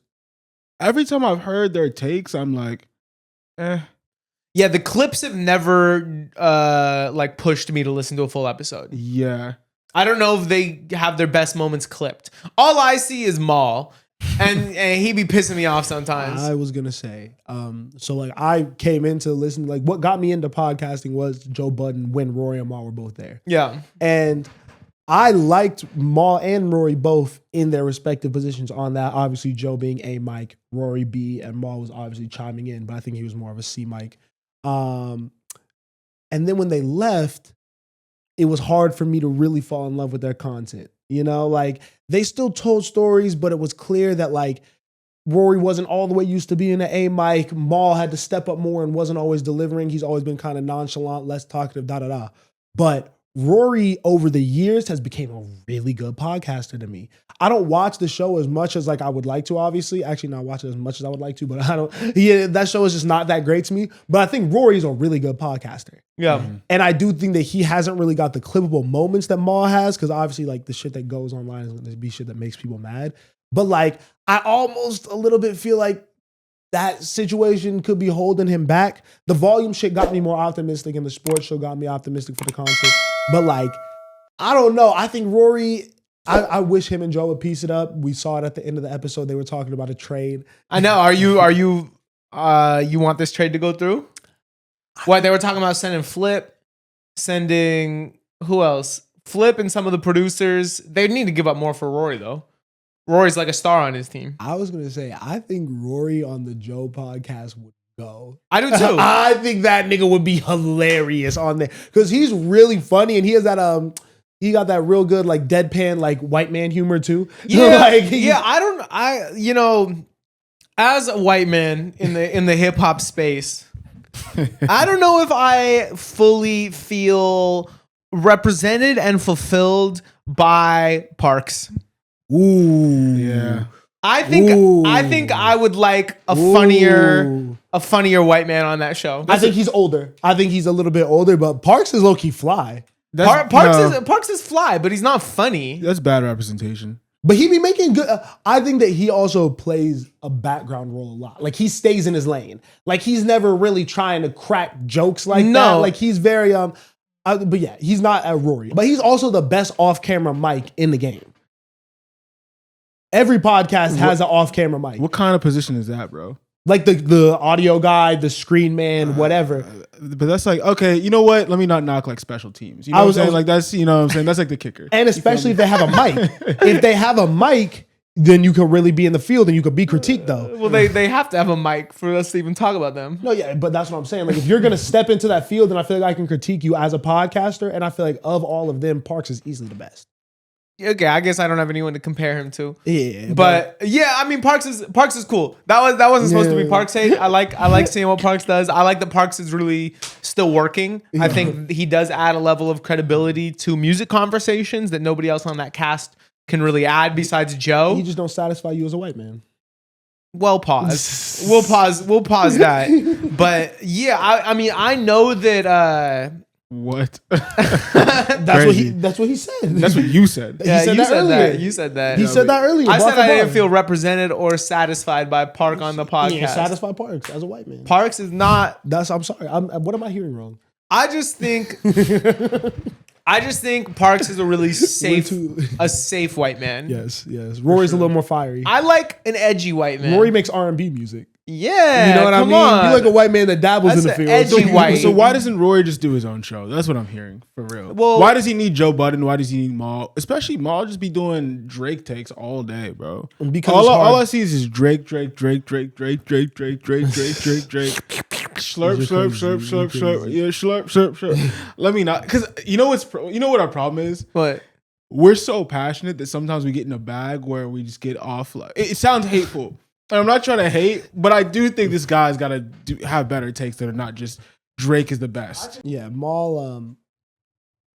Every time I've heard their takes, I'm like, Yeah, the clips have never like pushed me to listen to a full episode. yeah. I don't know if they have their best moments clipped. All I see is Maul, and he be pissing me off sometimes. I was gonna say, so like I came into listening, like what got me into podcasting was Joe Budden when Rory and Maul were both there. Yeah. And I liked Maul and Rory both in their respective positions on that. Obviously, Joe being A mic, Rory B, and Maul was obviously chiming in, but I think he was more of a C mic. And then when they left, it was hard for me to really fall in love with their content. You know, like they still told stories, but it was clear that like Rory wasn't all the way used to being an A mic. Maul had to step up more and wasn't always delivering. He's always been kind of nonchalant, less talkative, da-da-da. But Rory over the years has become a really good podcaster to me. I don't watch the show as much as like I would like to, obviously. Actually, not watch it as much as I would like to, but I don't. Yeah, that show is just not that great to me. But I think Rory's a really good podcaster. Yeah. And I do think that he hasn't really got the clippable moments that Maul has, because obviously like the shit that goes online is going to be shit that makes people mad. But like I almost a little bit feel like that situation could be holding him back. The Volume shit got me more optimistic and the sports show got me optimistic for the content. But like, I don't know. I think Rory, I wish him and Joe would piece it up. We saw it at the end of the episode. They were talking about a trade. I know. Are you you want this trade to go through? What they were talking about sending Flip, sending who else? Flip and some of the producers. They need to give up more for Rory though. Rory's like a star on his team. I was going to say, I think Rory on the Joe podcast would go. I do too. I think that nigga would be hilarious on there because he's really funny and he has that he got that real good like deadpan like white man humor too. Yeah, like, yeah. As a white man in the hip hop space, I don't know if I fully feel represented and fulfilled by Parks. Ooh, Yeah. I think I would like a funnier white man on that show. I think he's older. I think he's a little bit older, but Parks is low key fly. Parks is fly, but he's not funny. That's bad representation. But he be making good. I think that he also plays a background role a lot. Like he stays in his lane. Like he's never really trying to crack jokes like that. Like he's very but yeah, he's not a Rory. But he's also the best off-camera mic in the game. Every podcast has an off-camera mic. What kind of position is that, bro? Like the audio guy, the screen man, whatever. But that's like, okay, you know what? Let me not knock like special teams. You know what I'm saying? Like that's, you know what I'm saying? That's like the kicker. And especially if they have a mic. If they have a mic, then you can really be in the field and you could be critiqued though. Well, they have to have a mic for us to even talk about them. No, yeah, but that's what I'm saying. Like if you're going to step into that field, then I feel like I can critique you as a podcaster. And I feel like of all of them, Parks is easily the best. Okay, I guess I don't have anyone to compare him to. Yeah, but yeah, I mean Parks is cool. That wasn't supposed to be Parks hate. I like seeing what Parks does. I like that Parks is really still working. I think he does add a level of credibility to music conversations that nobody else on that cast can really add besides Joe. He just don't satisfy you as a white man. Well, pause. We'll pause that. But yeah, I mean I know that. What? That's what he said. That's what you said. Yeah, he said you that said earlier. that. You said that. He said that earlier. I said I didn't feel represented or satisfied by Park on the podcast. Yeah, satisfy Parks as a white man. Parks is not. I'm sorry. What am I hearing wrong? I just think Parks is a really safe white man. Yes. Rory's a little more fiery. I like an edgy white man. Rory makes R&B music. Yeah, you know what I mean? On. You like a white man that dabbles That's in the field. Edgy white. So why doesn't Rory just do his own show? That's what I'm hearing for real. Well, why does he need Joe Budden? Why does he need Maul? Especially Maul just be doing Drake takes all day, bro. Because all I see is Drake. Slurp. Yeah, slurp. Let me not, because you know what our problem is? What? We're so passionate that sometimes we get in a bag where we just get off. Like it sounds hateful. And I'm not trying to hate, but I do think this guy's got to have better takes that are not just Drake is the best. Yeah, Maul,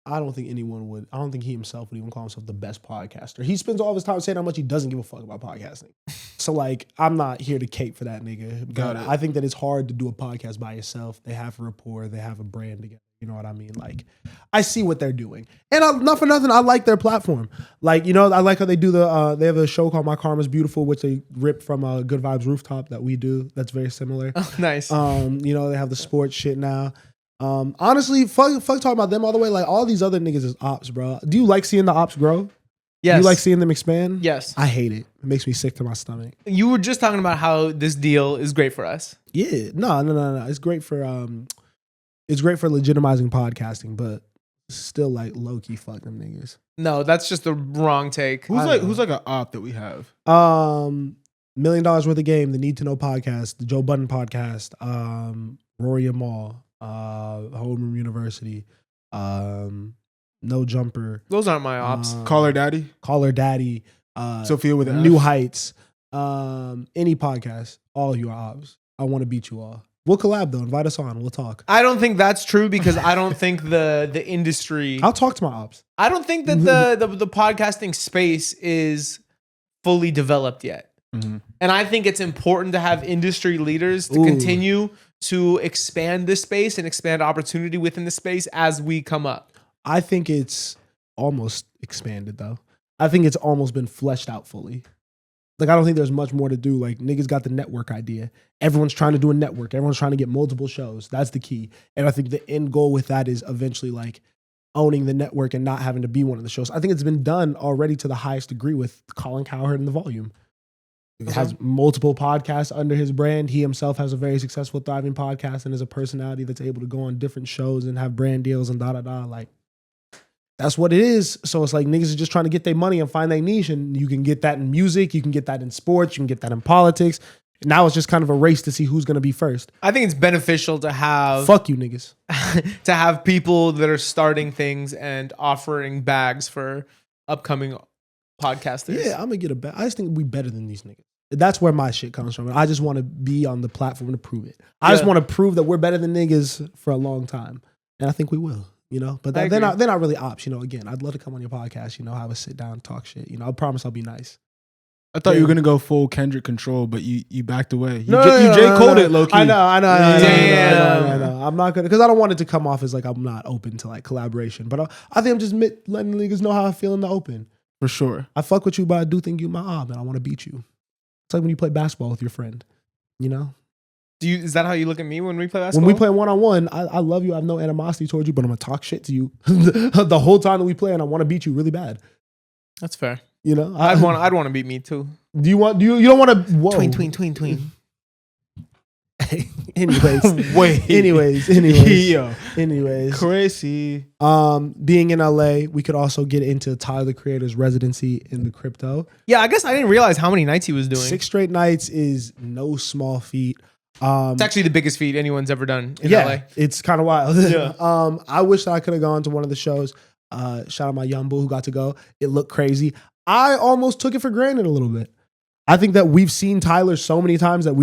I don't think anyone would. I don't think he himself would even call himself the best podcaster. He spends all of his time saying how much he doesn't give a fuck about podcasting. So, like, I'm not here to cape for that nigga. But I think that it's hard to do a podcast by yourself. They have a rapport. They have a brand together. You know what I mean? Like, I see what they're doing. And not for nothing, I like their platform. Like, you know, I like how they do they have a show called My Karma's Beautiful, which they ripped from Good Vibes Rooftop that we do. That's very similar. Oh, nice. You know, they have the sports shit now. Honestly, fuck talking about them all the way. Like, all these other niggas is ops, bro. Do you like seeing the ops grow? Yes. Do you like seeing them expand? Yes. I hate it. It makes me sick to my stomach. You were just talking about how this deal is great for us. Yeah. No. It's great for legitimizing podcasting, but still like low key fuck them niggas. No, that's just the wrong take. Who's like an op that we have? $1 Million Worth of Game, the Need to Know podcast, the Joe Budden podcast, Rory and Maul, Homeroom University, No Jumper. Those aren't my ops. Call Her Daddy, Sophia with New Heights, any podcast, all you are ops. I want to beat you all. We'll collab though. Invite us on. We'll talk. I don't think that's true because I don't think the industry. I'll talk to my ops. I don't think that the podcasting space is fully developed yet. Mm-hmm. And I think it's important to have industry leaders to continue to expand this space and expand opportunity within the space as we come up. I think it's almost expanded though. I think it's almost been fleshed out fully. Like, I don't think there's much more to do. Like, niggas got the network idea. Everyone's trying to do a network. Everyone's trying to get multiple shows. That's the key. And I think the end goal with that is eventually, like, owning the network and not having to be one of the shows. I think it's been done already to the highest degree with Colin Cowherd and The Volume. He has multiple podcasts under his brand. He himself has a very successful, thriving podcast and is a personality that's able to go on different shows and have brand deals and da-da-da. Like, that's what it is. So it's like niggas are just trying to get their money and find their niche. And you can get that in music. You can get that in sports. You can get that in politics. Now it's just kind of a race to see who's going to be first. I think it's beneficial to have... Fuck you, niggas. to have people that are starting things and offering bags for upcoming podcasters. Yeah, I'm going to get a bag. I just think we better than these niggas. That's where my shit comes from. I just want to be on the platform to prove it. I just want to prove that we're better than niggas for a long time. And I think we will. You know, but they're not really ops. You know, again, I'd love to come on your podcast. You know, have a sit down, talk shit. You know, I promise I'll be nice. I thought you were gonna go full Kendrick control, but you backed away. You J. Cole'd it, low key. I know. Damn. I'm not gonna, because I don't want it to come off as like I'm not open to like collaboration. But I think I'm just letting niggas know how I feel in the open. For sure. I fuck with you, but I do think you my man. I want to beat you. It's like when you play basketball with your friend, you know? Is that how you look at me when we play basketball? When we play one-on-one, I love you. I have no animosity towards you, but I'm going to talk shit to you the whole time that we play, and I want to beat you really bad. That's fair. You know? I'd want to beat me too. Do you don't want to... Whoa. Tween. Anyways. Yo. Anyways. Crazy. Being in LA, we could also get into Tyler the Creator's residency in the crypto. Yeah, I guess I didn't realize how many nights he was doing. 6 straight nights is no small feat. It's actually the biggest feat anyone's ever done in LA. It's kind of wild. Yeah. I wish that I could have gone to one of the shows. Shout out my young boo who got to go. It looked crazy. I almost took it for granted a little bit. I think that we've seen Tyler so many times that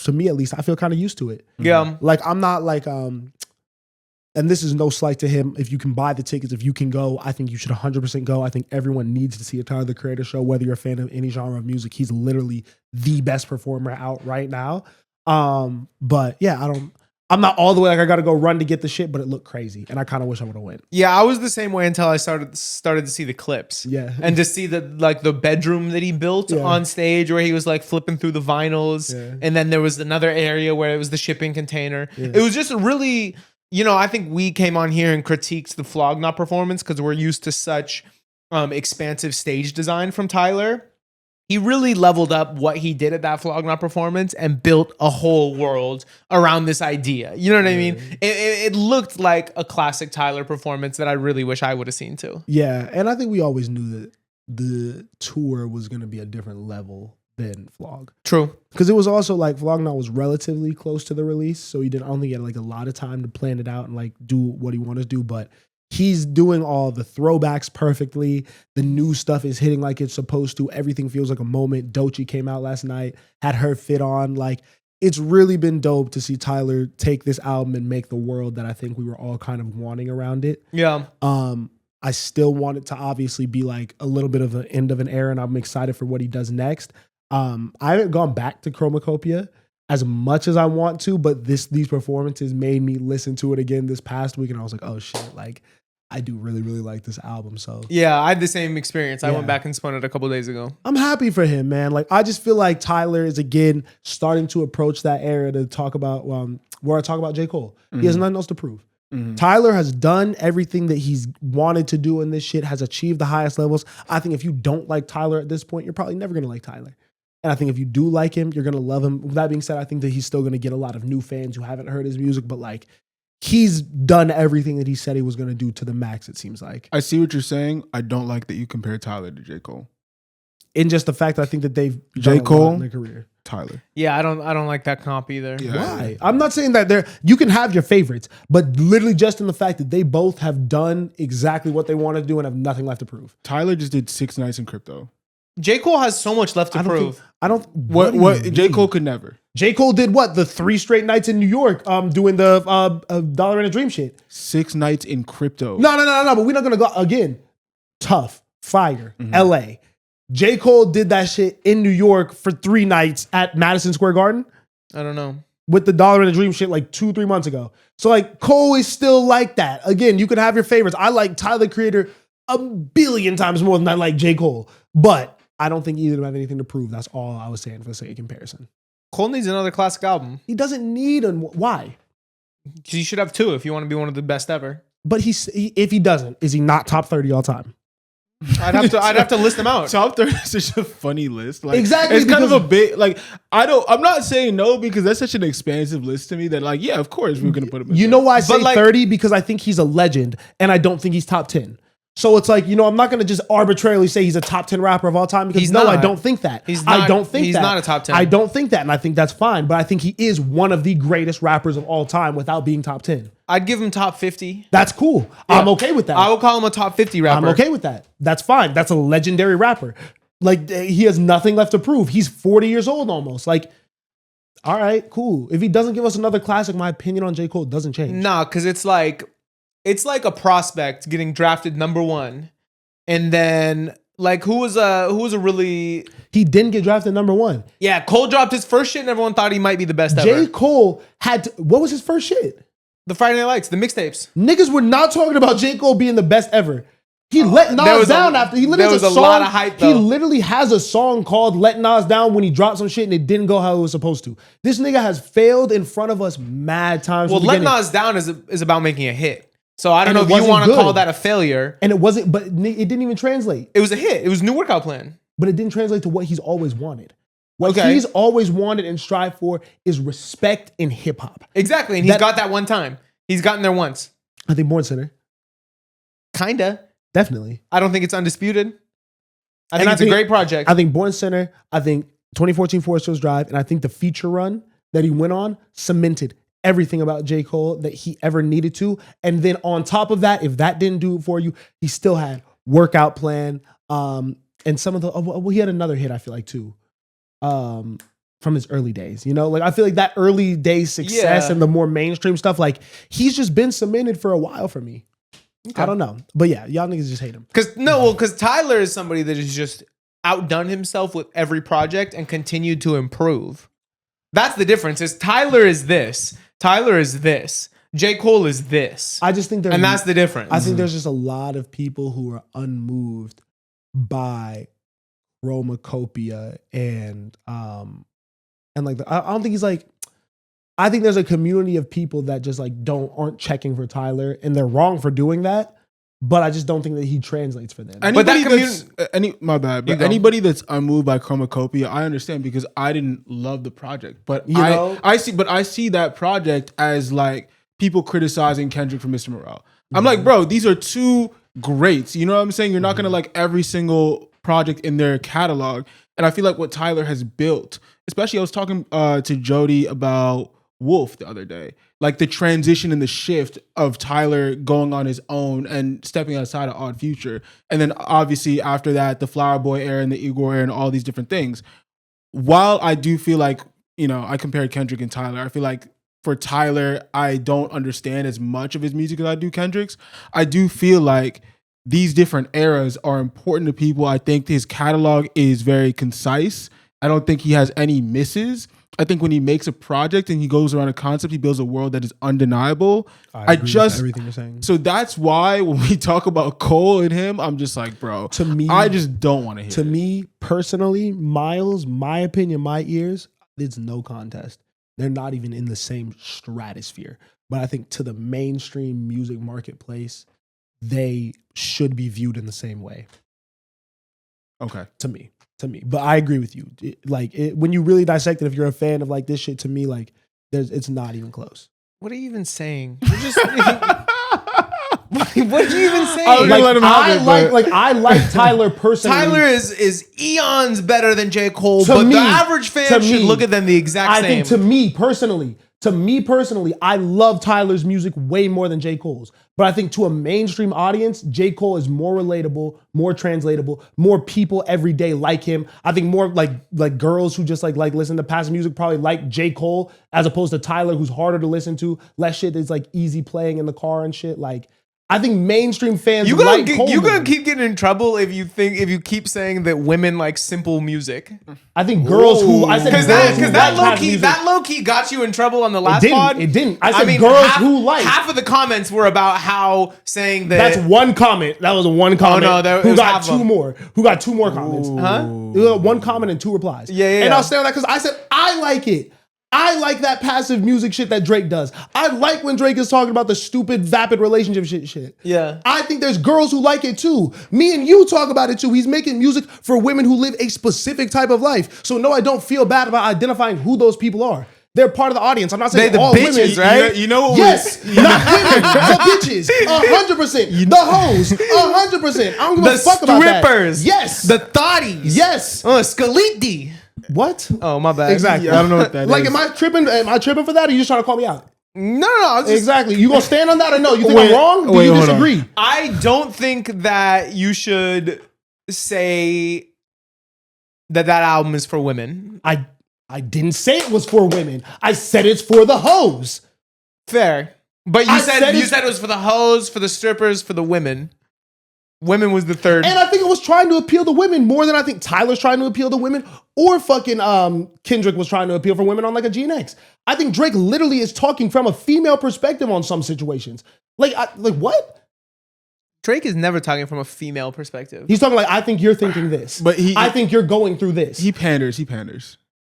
to me at least, I feel kind of used to it. Yeah. Like I'm not like, and this is no slight to him. If you can buy the tickets, if you can go, I think you should 100% go. I think everyone needs to see a Tyler the Creator show, whether you're a fan of any genre of music. He's literally the best performer out right now. But yeah, I'm not all the way like I got to go run to get the shit, but it looked crazy, and I kind of wish I would have went. Yeah, I was the same way until I started to see the clips. Yeah, and to see the bedroom that he built on stage where he was like flipping through the vinyls, and then there was another area where it was the shipping container. Yeah. It was just really, I think we came on here and critiqued the Flog Gnaw performance because we're used to such expansive stage design from Tyler. He really leveled up what he did at that Flog Gnaw performance and built a whole world around this idea. You know what I mean? It looked like a classic Tyler performance that I really wish I would have seen too. Yeah, and I think we always knew that the tour was going to be a different level than Flog. True. Because it was also like Flog Gnaw was relatively close to the release, so he didn't only get like a lot of time to plan it out and like do what he wanted to do, but he's doing all the throwbacks perfectly. The new stuff is hitting like it's supposed to. Everything feels like a moment. Doechii came out last night, had her fit on. Like, it's really been dope to see Tyler take this album and make the world that I think we were all kind of wanting around it. Yeah. I still want it to obviously be like a little bit of an end of an era, and I'm excited for what he does next. I haven't gone back to Chromacopia as much as I want to, but these performances made me listen to it again this past week, and I was like, oh shit, like, I do really, really like this album. So yeah, I had the same experience. I went back and spun it a couple days ago. I'm happy for him, man. Like, I just feel like Tyler is again starting to approach that era to talk about where I talk about J. Cole. He has nothing else to prove. Tyler has done everything that he's wanted to do in this shit, has achieved the highest levels. I think if you don't like Tyler at this point, you're probably never gonna like Tyler. And I think if you do like him, you're gonna love him. With that being said, I think that he's still gonna get a lot of new fans who haven't heard his music, but like, he's done everything that he said he was going to do to the max, it seems like. I see what you're saying. I don't like that you compare Tyler to J. Cole. In just the fact that I think that they've J. Cole in their career. Tyler. Yeah, I don't like that comp either. Yeah. Why? I'm not saying that you can have your favorites, but literally just in the fact that they both have done exactly what they wanted to do and have nothing left to prove. Tyler just did 6 nights in crypto. J. Cole has so much left to prove. What J. Cole could never. J. Cole did what? The 3 straight nights in New York doing the Dollar and a Dream shit. 6 nights in crypto. No, but we're not going to go again. Tough, fire, LA. J. Cole did that shit in New York for 3 nights at Madison Square Garden. I don't know. With the Dollar and a Dream shit like 2-3 months ago. So like Cole is still like that. Again, you can have your favorites. I like Tyler the Creator a billion times more than I like J. Cole. But I don't think either of them have anything to prove. That's all I was saying for the sake of comparison. Cole needs another classic album. He doesn't need why? You should have 2 if you want to be one of the best ever. But if he doesn't, is he not top 30 all time? I'd have to list them out. Top 30 is such a funny list. Like, exactly. It's kind of a bit like I'm not saying no because that's such an expansive list to me that like, yeah, of course we're gonna put him in. You know why I say like, 30? Because I think he's a legend and I don't think he's top 10. So it's like, I'm not going to just arbitrarily say he's a top 10 rapper of all time because I don't think that. He's not a top 10. I don't think that. And I think that's fine. But I think he is one of the greatest rappers of all time without being top 10. I'd give him top 50. That's cool. Yeah. I'm okay with that. I would call him a top 50 rapper. I'm okay with that. That's fine. That's a legendary rapper. Like, he has nothing left to prove. He's 40 years old almost. Like, all right, cool. If he doesn't give us another classic, my opinion on J. Cole doesn't change. Nah, because it's like a prospect getting drafted number 1. And then, like, who was a really... He didn't get drafted number 1. Yeah, Cole dropped his first shit and everyone thought he might be the best ever. J. Cole had to... What was his first shit? The Friday Night Lights, the mixtapes. Niggas were not talking about J. Cole being the best ever. He let Nas down after. He literally there was has a song, lot of hype, though. He literally has a song called "Let Nas Down" when he dropped some shit and it didn't go how it was supposed to. This nigga has failed in front of us mad times. Well, "Let Nas Down" is about making a hit. So I don't know if you wasn't want to good. call that a failure. And it wasn't, but it didn't even translate. It was a hit. It was a new workout plan. But it didn't translate to what he's always wanted. What Okay. he's always wanted and strived for is respect in hip hop. Exactly, and he's got that one time. He's gotten there once. I think Born Center, Kinda. definitely. I don't think it's undisputed. I think it's a great project. I think Born Center, I think 2014 Forest Hills Drive, and I think the feature run that he went on cemented everything about J. Cole that he ever needed to. And then on top of that, if that didn't do it for you, he still had Workout Plan, and some of the, he had another hit, I feel like, too, from his early days. You know, like I feel like that early day success and the more mainstream stuff, like he's just been cemented for a while for me. Okay. I don't know. But yeah, y'all niggas just hate him. Because Tyler is somebody that has just outdone himself with every project and continued to improve. That's the difference. Is Tyler is this. Tyler is this. J. Cole is this. I just think and that's the difference. I think there's just a lot of people who are unmoved by chromacopia and like I don't think he's like, I think there's a community of people that just like aren't checking for Tyler, and they're wrong for doing that. But I just don't think that he translates for them. Anybody that's unmoved by chromacopia, I understand because I didn't love the project. But I see that project as like people criticizing Kendrick for Mr. Morale. I'm like, bro, these are two greats. You know what I'm saying? You're not gonna like every single project in their catalog. And I feel like what Tyler has built, especially I was talking to Jody about Wolf the other day, like the transition and the shift of Tyler going on his own and stepping outside of Odd Future. And then obviously after that, the Flower Boy era and the Igor era and all these different things. While I do feel like, you know, I compared Kendrick and Tyler, I feel like for Tyler, I don't understand as much of his music as I do Kendrick's. I do feel like these different eras are important to people. I think his catalog is very concise. I don't think he has any misses. I think when he makes a project and he goes around a concept, he builds a world that is undeniable. I agree with everything you're saying. So that's why when we talk about Cole and him, I'm just like, bro, to me, I just don't want to hear it. To me, personally, Miles, my opinion, my ears, it's no contest. They're not even in the same stratosphere. But I think to the mainstream music marketplace, they should be viewed in the same way. Okay. To me. But I agree with you. When you really dissect it, if you're a fan of like this shit, to me, like it's not even close. What are you even saying? You're just what are you even saying? I like Tyler personally. Tyler is eons better than J. Cole, but the average fan should look at them the exact same. I think to me personally, I love Tyler's music way more than J. Cole's. But I think to a mainstream audience, J. Cole is more relatable, more translatable, more people every day like him. I think more like girls who just like listen to passive music probably like J. Cole as opposed to Tyler, who's harder to listen to. Less shit is like easy playing in the car and shit. Like, I think mainstream fans you're gonna keep getting in trouble if you keep saying that women like simple music. I think girls who because that low key got you in trouble on the last pod. It didn't. I said girls who like. Half of the comments were about how saying that. That's one comment. That was one comment. Oh no, who got two more? Who got two more comments? Huh? One comment and two replies. Yeah. And I'll stay on that because I said I like it. I like that passive music shit that Drake does. I like when Drake is talking about the stupid, vapid relationship shit. Yeah. I think there's girls who like it too. Me and you talk about it too. He's making music for women who live a specific type of life. So no, I don't feel bad about identifying who those people are. They're part of the audience. I'm not saying all bitches, women, right? You know what? Yes, not women, the bitches, 100%. The hoes, 100%. I don't give a fuck about that. The strippers, yes. The thotties, yes. Scaliti. What? Oh, my bad. Exactly. I don't know what that like, is. am I tripping for that, or are you just trying to call me out? No. Exactly. You gonna stand on that or no? You think I'm wrong? Do you disagree? I don't think that you should say that album is for women. I didn't say it was for women. I said it's for the hoes. Fair. But you said it was for the hoes, for the strippers, for the women. Women was the third. And I think it was trying to appeal to women more than I think Tyler's trying to appeal to women or fucking Kendrick was trying to appeal for women on like a GNX. I think Drake literally is talking from a female perspective on some situations. Like what? Drake is never talking from a female perspective. He's talking like, I think you're thinking this, But I think you're going through this. He panders. He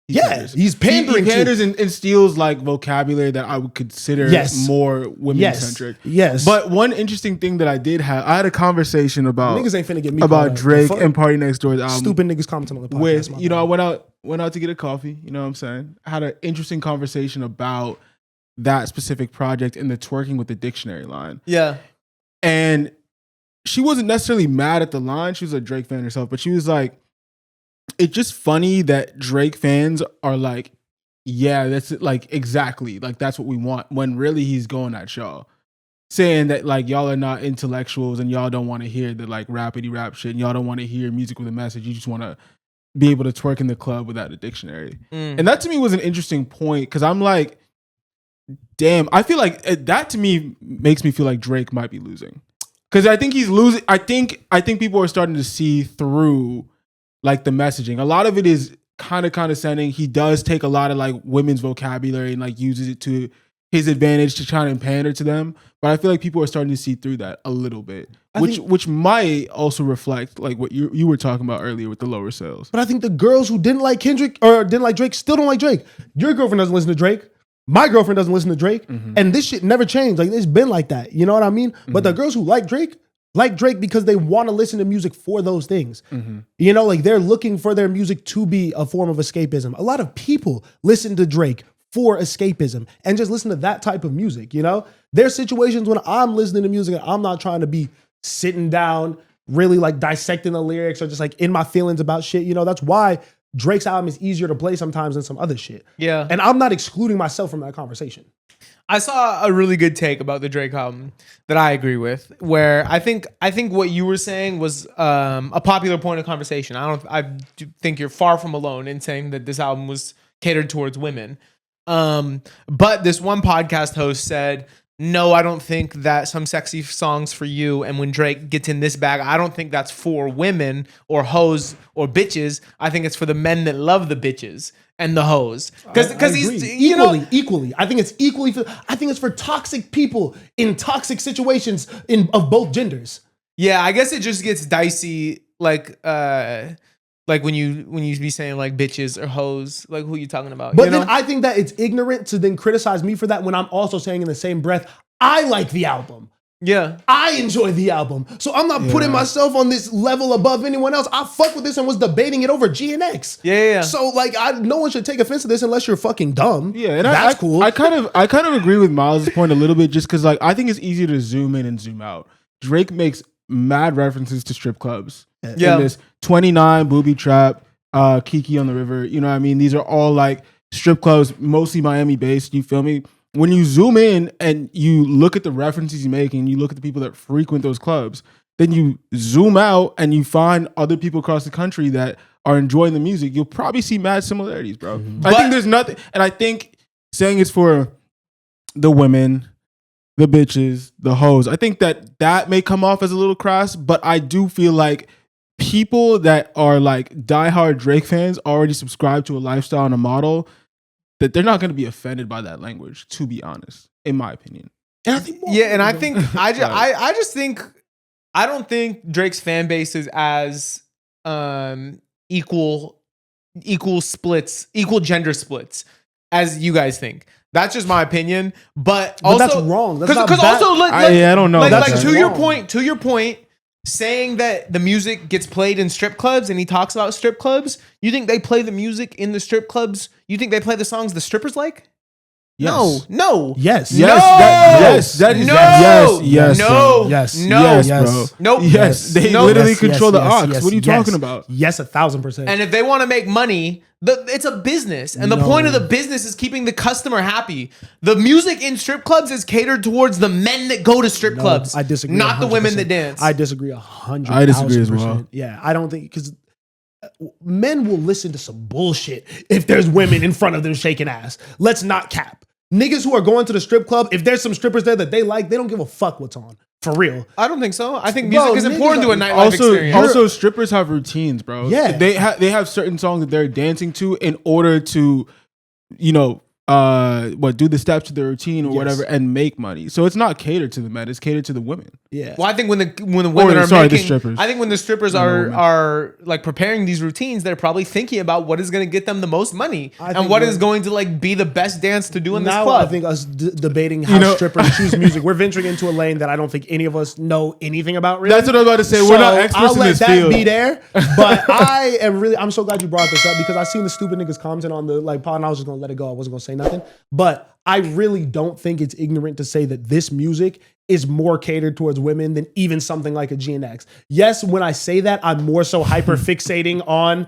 Yeah, he's pandering He to- panders and steals like vocabulary that I would consider more women centric. Yes. But one interesting thing that I had a conversation about Niggas ain't finna get me about caught up. Drake The fuck? and Party Next Door's album. Stupid niggas commenting on the podcast. With my you know, bad. I went out to get a coffee. You know what I'm saying? I had an interesting conversation about that specific project and the twerking with the dictionary line. Yeah. And she wasn't necessarily mad at the line. She was a Drake fan herself, but she was like, it's just funny that Drake fans are like, yeah, that's like exactly like that's what we want, when really he's going at y'all, saying that like y'all are not intellectuals and y'all don't want to hear the like rapidy rap shit and y'all don't want to hear music with a message. You just want to be able to twerk in the club without a dictionary. And that to me was an interesting point, because I'm like, damn, I feel like that to me makes me feel like Drake might be losing, because I think he's losing. I think people are starting to see through like the messaging. A lot of it is kind of condescending. He does take a lot of like women's vocabulary and like uses it to his advantage to try and pander to them. But I feel like people are starting to see through that a little bit, which might also reflect like what you were talking about earlier with the lower sales. But I think the girls who didn't like Kendrick or didn't like Drake still don't like Drake. Your girlfriend doesn't listen to Drake. My girlfriend doesn't listen to Drake. And this shit never changed. Like, it's been like that. You know what I mean? But the girls who like Drake because they want to listen to music for those things. You know, like they're looking for their music to be a form of escapism. A lot of people listen to Drake for escapism and just listen to that type of music. You know, there's situations when I'm listening to music and I'm not trying to be sitting down, really like dissecting the lyrics or just like in my feelings about shit. You know, that's why Drake's album is easier to play sometimes than some other shit. Yeah. And I'm not excluding myself from that conversation. I saw a really good take about the Drake album that I agree with, where I think what you were saying was a popular point of conversation. I do think you're far from alone in saying that this album was catered towards women. But this one podcast host said, no, I don't think that Some Sexy Songs for You and When Drake Gets in This Bag, I don't think that's for women or hoes or bitches. I think it's for the men that love the bitches and the hoes. Because he's equally. I think it's equally. I think it's for toxic people in toxic situations of both genders. Yeah, I guess it just gets dicey. Like when you be saying like bitches or hoes, like who you talking about? But then I think that it's ignorant to then criticize me for that when I'm also saying in the same breath, I like the album. Yeah. I enjoy the album. So I'm not putting myself on this level above anyone else. I fuck with this and was debating it over G and X. Yeah. So like no one should take offense to this unless you're fucking dumb. Yeah, and that's cool. I kind of agree with Miles' point a little bit, just because like I think it's easier to zoom in and zoom out. Drake makes mad references to strip clubs. Yeah. In this 29, Booby Trap, Kiki on the River. You know what I mean? These are all like strip clubs, mostly Miami based. You feel me? When you zoom in and you look at the references he's making, you look at the people that frequent those clubs, then you zoom out and you find other people across the country that are enjoying the music, you'll probably see mad similarities, bro. I think there's nothing, and I think saying it's for the women, the bitches, the hoes, I think that may come off as a little crass, but I do feel like people that are like diehard Drake fans already subscribe to a lifestyle and a model that they're not going to be offended by that language, to be honest, in my opinion. I don't think Drake's fan base is as equal gender splits as you guys think. That's just my opinion, but also that's wrong. That's not because bad. also I don't know. Like to wrong. your point, saying that the music gets played in strip clubs and he talks about strip clubs, you think they play the music in the strip clubs? You think they play the songs the strippers like? Yes. No. Yes. Yes. That is yes. No. Yes. No. Yes, Yes. bro. Nope. Yes. They Nope. literally Yes, control yes, the yes, ox. yes, What are you yes. talking about? Yes, 1,000%. And if they want to make money, it's a business. And the point of the business is keeping the customer happy. The music in strip clubs is catered towards the men that go to strip clubs. I disagree. Not the 100%. women that dance. I disagree 100%. I disagree as well. Yeah, I don't think, because men will listen to some bullshit if there's women in front of them shaking ass. Let's not cap. Niggas who are going to the strip club, if there's some strippers there that they like, they don't give a fuck what's on. For real. I don't think so. I think music is niggas important to a are- nightlife experience. Also, strippers have routines, bro. Yeah. They have certain songs that they're dancing to in order to, do the steps to the routine or Yes. whatever and make money. So it's not catered to the men, it's catered to the women. Yeah. Well, I think when the women are the making, strippers. I think when the strippers are like preparing these routines, they're probably thinking about what is going to get them the most money and what is going to like be the best dance to do in this Now club. I think us debating how strippers choose music, we're venturing into a lane that I don't think any of us know anything about. Really, That's what I was about to say. So We're not experts I'll in let this that field. be there. But I'm so glad you brought this up because I seen the stupid niggas commenting on the like pod, and I was just gonna let it go. I wasn't gonna say nothing. But I really don't think it's ignorant to say that this music is more catered towards women than even something like a GNX. Yes, when I say that, I'm more so hyper fixating on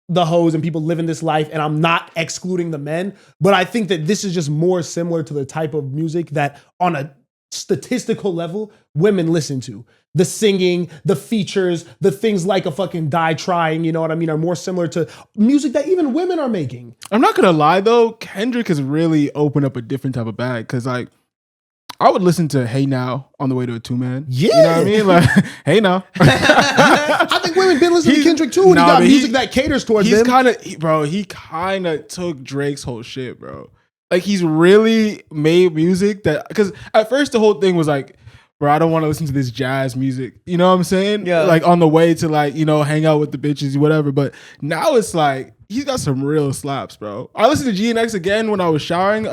the hoes and people living this life, and I'm not excluding the men, but I think that this is just more similar to the type of music that on a statistical level, women listen to. The singing, the features, the things like a fucking Die Trying, you know what I mean, are more similar to music that even women are making. I'm not gonna lie though, Kendrick has really opened up a different type of bag because like I would listen to Hey Now on the way to a 2-man. Yeah. You know what I mean? Like, Hey Now. I think women been listening to Kendrick too, and he got music that caters towards them. He kind of took Drake's whole shit, bro. Like he's really made music that, because at first the whole thing was like, bro, I don't want to listen to this jazz music. You know what I'm saying? Yeah. Like on the way to like, you know, hang out with the bitches, whatever. But now it's like, he's got some real slaps, bro. I listened to GNX again when I was showering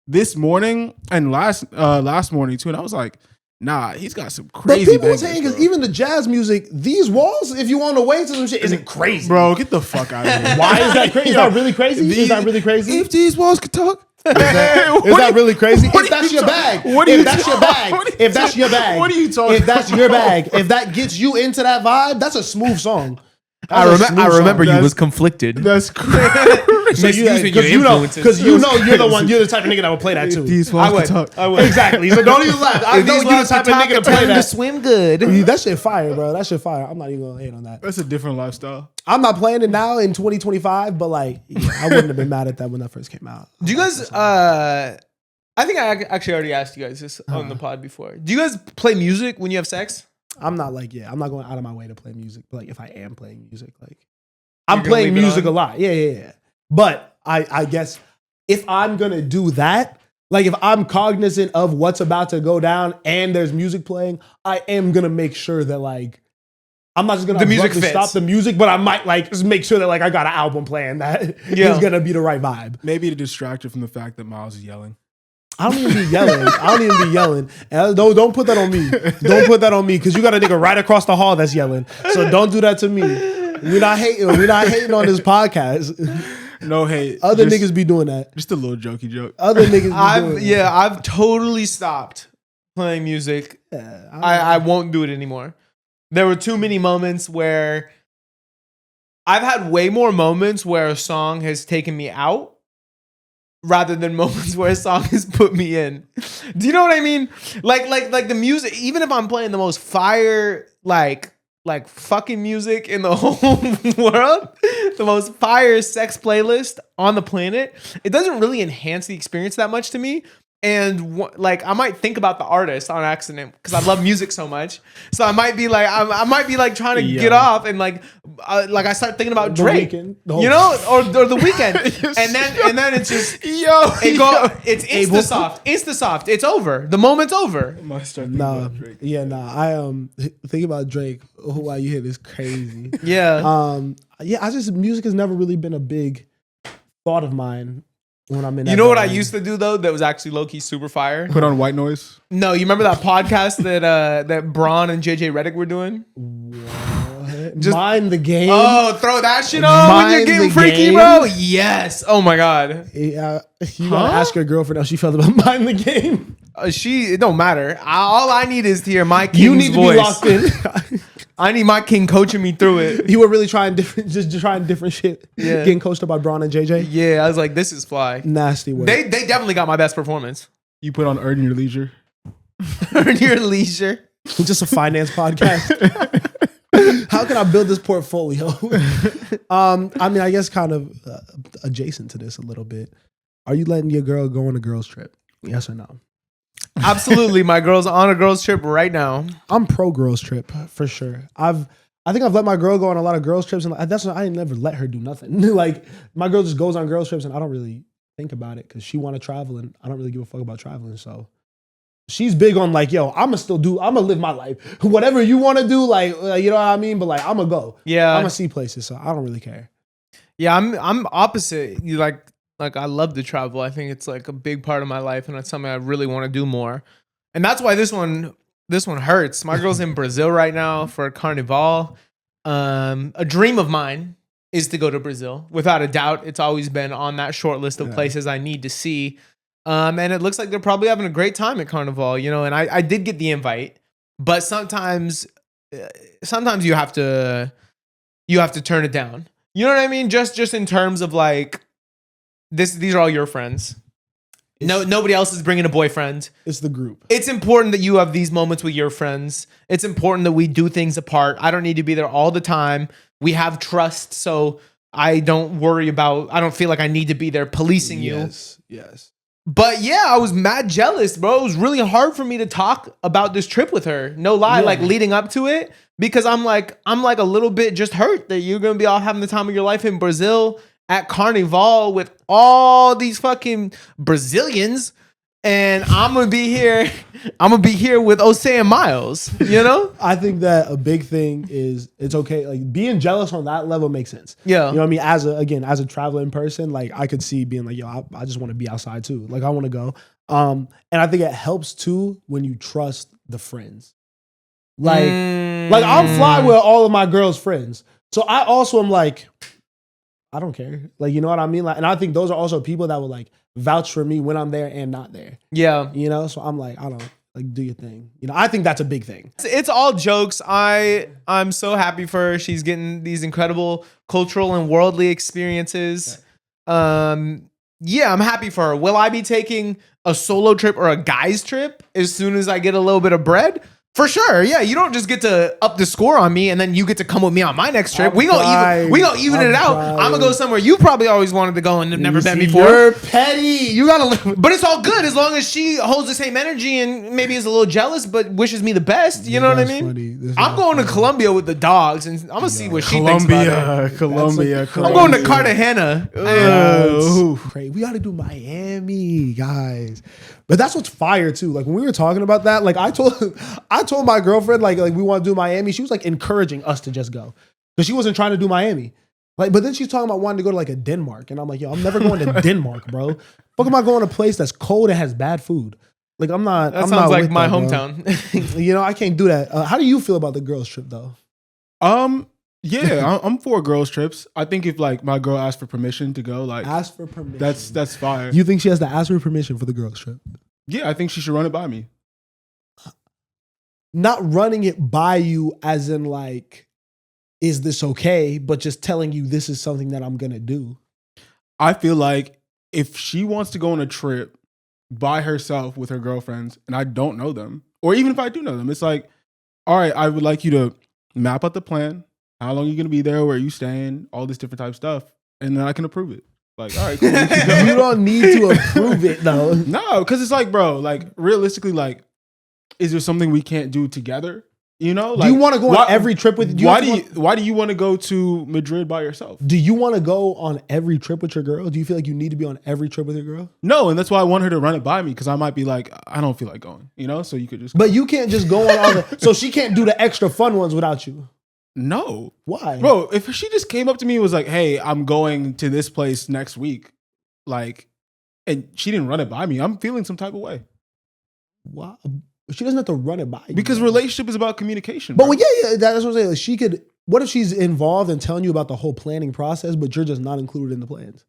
this morning and last morning too. And I was like, nah, he's got some crazy. But people bangers, saying, because bro. even the jazz music, these walls, if you want to wait to some shit, isn't crazy. Bro, get the fuck out of here. Why is that crazy? Is that really crazy? Is that really crazy? If these walls could talk. Is that really crazy? If that's your bag, if that's your bag, if that's your bag, What are you talking if that's your about? bag, if that gets you into that vibe, that's a smooth song. I remember you was conflicted. That's crazy. So because you know you're the one, you're the type of nigga that would play that too. These walls could talk. I would. Exactly. So don't even laugh. I know you're the type of nigga to play to that. swim good. That shit fire, bro. That shit fire. I'm not even gonna hate on that. That's a different lifestyle. I'm not playing it now in 2025, but like, yeah, I wouldn't have been mad at that when that first came out. Do you guys? I think I actually already asked you guys this on the pod before. Do you guys play music when you have sex? I'm not like, I'm not going out of my way to play music, but like if I am playing music, like I'm gonna playing leave it music on? a lot. Yeah. But I guess if I'm gonna do that, like if I'm cognizant of what's about to go down and there's music playing, I am gonna make sure that like I'm not just gonna The music abruptly fits. stop the music, but I might like just make sure that like I got an album playing that is gonna be the right vibe. Maybe to distract you from the fact that Miles is yelling. I don't even be yelling. And don't put that on me. Don't put that on me because you got a nigga right across the hall that's yelling. So don't do that to me. We're not hating on this podcast. No hate. Other niggas be doing that. Just a little jokey joke. Other niggas be doing that. I've totally stopped playing music. Yeah, I won't do it anymore. There were too many moments where I've had way more moments where a song has taken me out rather than moments where a song has put me in. Do you know what I mean? Like the music, even if I'm playing the most fire, like fucking music in the whole world, the most fire sex playlist on the planet, it doesn't really enhance the experience that much to me. And like I might think about the artist on accident because I love music so much. So I might be like trying to get off and like I start thinking about Drake, Weeknd. you know, or the weekend, and then it's just it's Insta-soft. It's over. The moment's over. I think about Drake while you hear this crazy. Yeah. Music has never really been a big thought of mine. When I'm in You know what I used to do though that was actually low-key super fire? Put on white noise. No, you remember that podcast that Braun and JJ Redick were doing? Just mind the game. Oh, throw that shit on when you're getting freaky, game. bro. Yes. Oh my god. You gotta ask your girlfriend how she felt about mind the game. It don't matter. All I need is to hear my king's You need voice. to be locked in. I need my king coaching me through it. You were really trying different shit. Yeah. Getting coached up by Braun and JJ. Yeah, I was like, this is fly. Nasty work. They definitely got my best performance. You put on Earn Your Leisure. Earn your leisure. Just a finance podcast. How can I build this portfolio? I guess kind of adjacent to this a little bit. Are you letting your girl go on a girls trip? Yes or no? Absolutely. My girl's on a girls trip right now. I'm pro girls trip for sure. I think I've let my girl go on a lot of girls trips, and that's why I never let her do nothing. Like my girl just goes on girls trips, and I don't really think about it because she want to travel and I don't really give a fuck about traveling. So she's big on like, yo, I'm gonna live my life. Whatever you want to do, like, you know what I mean? But like, I'm gonna go. Yeah. I'm gonna see places. So I don't really care. Yeah, I'm opposite. You like I love to travel. I think it's like a big part of my life, and it's something I really want to do more. And that's why this one hurts. My girl's in Brazil right now for Carnival. A dream of mine is to go to Brazil. Without a doubt, it's always been on that short list of places I need to see. And it looks like they're probably having a great time at Carnival, you know. And I did get the invite, but sometimes you have to turn it down. You know what I mean? Just in terms of like these are all your friends. Nobody else is bringing a boyfriend. It's the group. It's important that you have these moments with your friends. It's important that we do things apart. I don't need to be there all the time. We have trust, so I don't feel like I need to be there policing you. Yes. But yeah, I was mad jealous, bro. It was really hard for me to talk about this trip with her. No lie, like leading up to it, because I'm like a little bit just hurt that you're gonna be all having the time of your life in Brazil at Carnival with all these fucking Brazilians, and I'm gonna be here with Osei and Miles, you know? I think that a big thing is it's okay. Like being jealous on that level makes sense. Yeah. You know what I mean? As a traveling person, like I could see being like, yo, I just want to be outside too. Like I want to go. And I think it helps too when you trust the friends. Like I'm fly with all of my girls' friends. So I also am like, I don't care. Like, you know what I mean? Like, and I think those are also people that will like vouch for me when I'm there and not there. Yeah. You know? So I'm like, I don't like, do your thing. You know, I think that's a big thing. It's all jokes. I'm so happy for her. She's getting these incredible cultural and worldly experiences. Yeah, I'm happy for her. Will I be taking a solo trip or a guy's trip as soon as I get a little bit of bread? For sure, yeah. You don't just get to up the score on me and then you get to come with me on my next trip. We gonna even it out. I'm gonna go somewhere you probably always wanted to go and have never been before. You're petty. You gotta live. But it's all good as long as she holds the same energy and maybe is a little jealous but wishes me the best. You know what I mean? I'm going to Colombia with the dogs and I'm gonna see what she thinks about it. Colombia. I'm going to Cartagena. We gotta do Miami, guys. But that's what's fire too. Like when we were talking about that, like I told my girlfriend like we want to do Miami. She was like encouraging us to just go because she wasn't trying to do Miami. Like, but then she's talking about wanting to go to like a Denmark, and I'm like, yo, I'm never going to Denmark, bro. Fuck, am I going to a place that's cold and has bad food? Like, I'm not. That I'm sounds not like with my that, hometown. You know, I can't do that. How do you feel about the girls' trip though? Yeah, I'm for girls trips. I think if like my girl asked for permission to go, like Ask for permission. that's fire. You think she has to ask for permission for the girls' trip? Yeah, I think she should run it by me. Not running it by you as in like, is this okay? But just telling you this is something that I'm gonna do. I feel like if she wants to go on a trip by herself with her girlfriends and I don't know them, or even if I do know them, it's like, all right, I would like you to map out the plan. How long are you gonna be there? Where are you staying? All this different type of stuff, and then I can approve it. Like, all right, cool. You don't need to approve it though. No, because it's like, bro, like realistically, like, is there something we can't do together? You know, like, do you want to go on every trip with? Why do you want to go to Madrid by yourself? Do you want to go on every trip with your girl? Do you feel like you need to be on every trip with your girl? No, and that's why I want her to run it by me because I might be like, I don't feel like going. You know, so you could just. But you can't just go on all the. So she can't do the extra fun ones without you. No. Why? Bro, if she just came up to me and was like, hey, I'm going to this place next week, like, and she didn't run it by me, I'm feeling some type of way. Why? She doesn't have to run it by you. Because relationship is about communication. But yeah, that's what I'm saying. Like, she could, what if she's involved in telling you about the whole planning process, but you're just not included in the plans?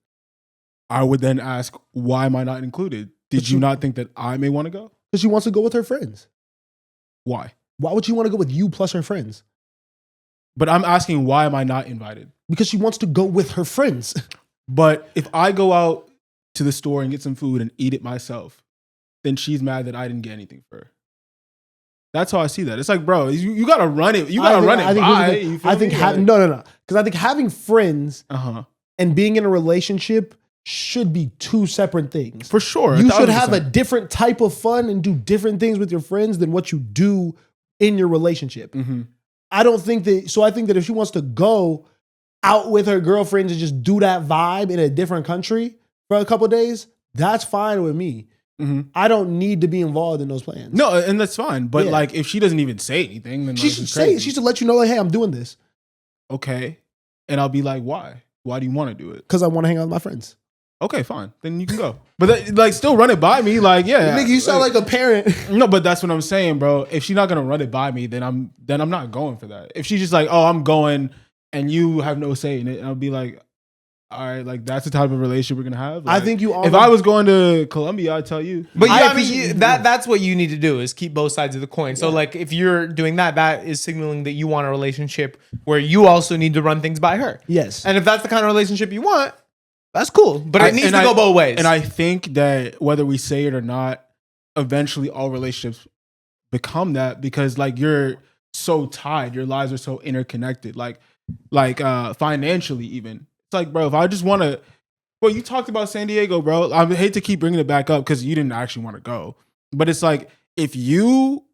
I would then ask, why am I not included? Did you not think that I may want to go? Because she wants to go with her friends. Why? Why would she want to go with you plus her friends? But I'm asking, why am I not invited? Because she wants to go with her friends. But if I go out to the store and get some food and eat it myself, then she's mad that I didn't get anything for her. That's how I see that. It's like, bro, you got to run it. You got to run it by. I think no. Because I think having friends and being in a relationship should be two separate things. For sure. You should have a different type of fun and do different things with your friends than what you do in your relationship. Mm-hmm. I don't think that, so I think that if she wants to go out with her girlfriends and just do that vibe in a different country, for a couple of days, that's fine with me. Mhm. I don't need to be involved in those plans. No, and that's fine. But Yeah. like, if she doesn't even say anything, then She like, should it's say, crazy. she should let you know, like, hey, I'm doing this Okay, and I'll be like, why? Why do you want to do it? because I want to hang out with my friends. Okay, fine. Then you can go. But that, like, still run it by me. Like, yeah. Nigga, you sound like a parent. No, but that's what I'm saying, bro. If she's not gonna run it by me, then I'm not going for that. If she's just like, oh, I'm going, and you have no say in it, I'll be like, all right, like that's the type of relationship we're gonna have. Like, I think you. if I was going to Colombia, I'd tell you. But yeah, I I mean, appreciate- that's what you need to do is keep both sides of the coin. So like, if you're doing that, that is signaling that you want a relationship where you also need to run things by her. Yes. And if that's the kind of relationship you want, that's cool. But it needs to go both ways. And I think that whether we say it or not, eventually all relationships become that because like you're so tied, your lives are so interconnected. Like financially, even it's like, bro, if I just want to. Well, you talked about San Diego, bro. I hate to keep bringing it back up because you didn't actually want to go, but it's like if you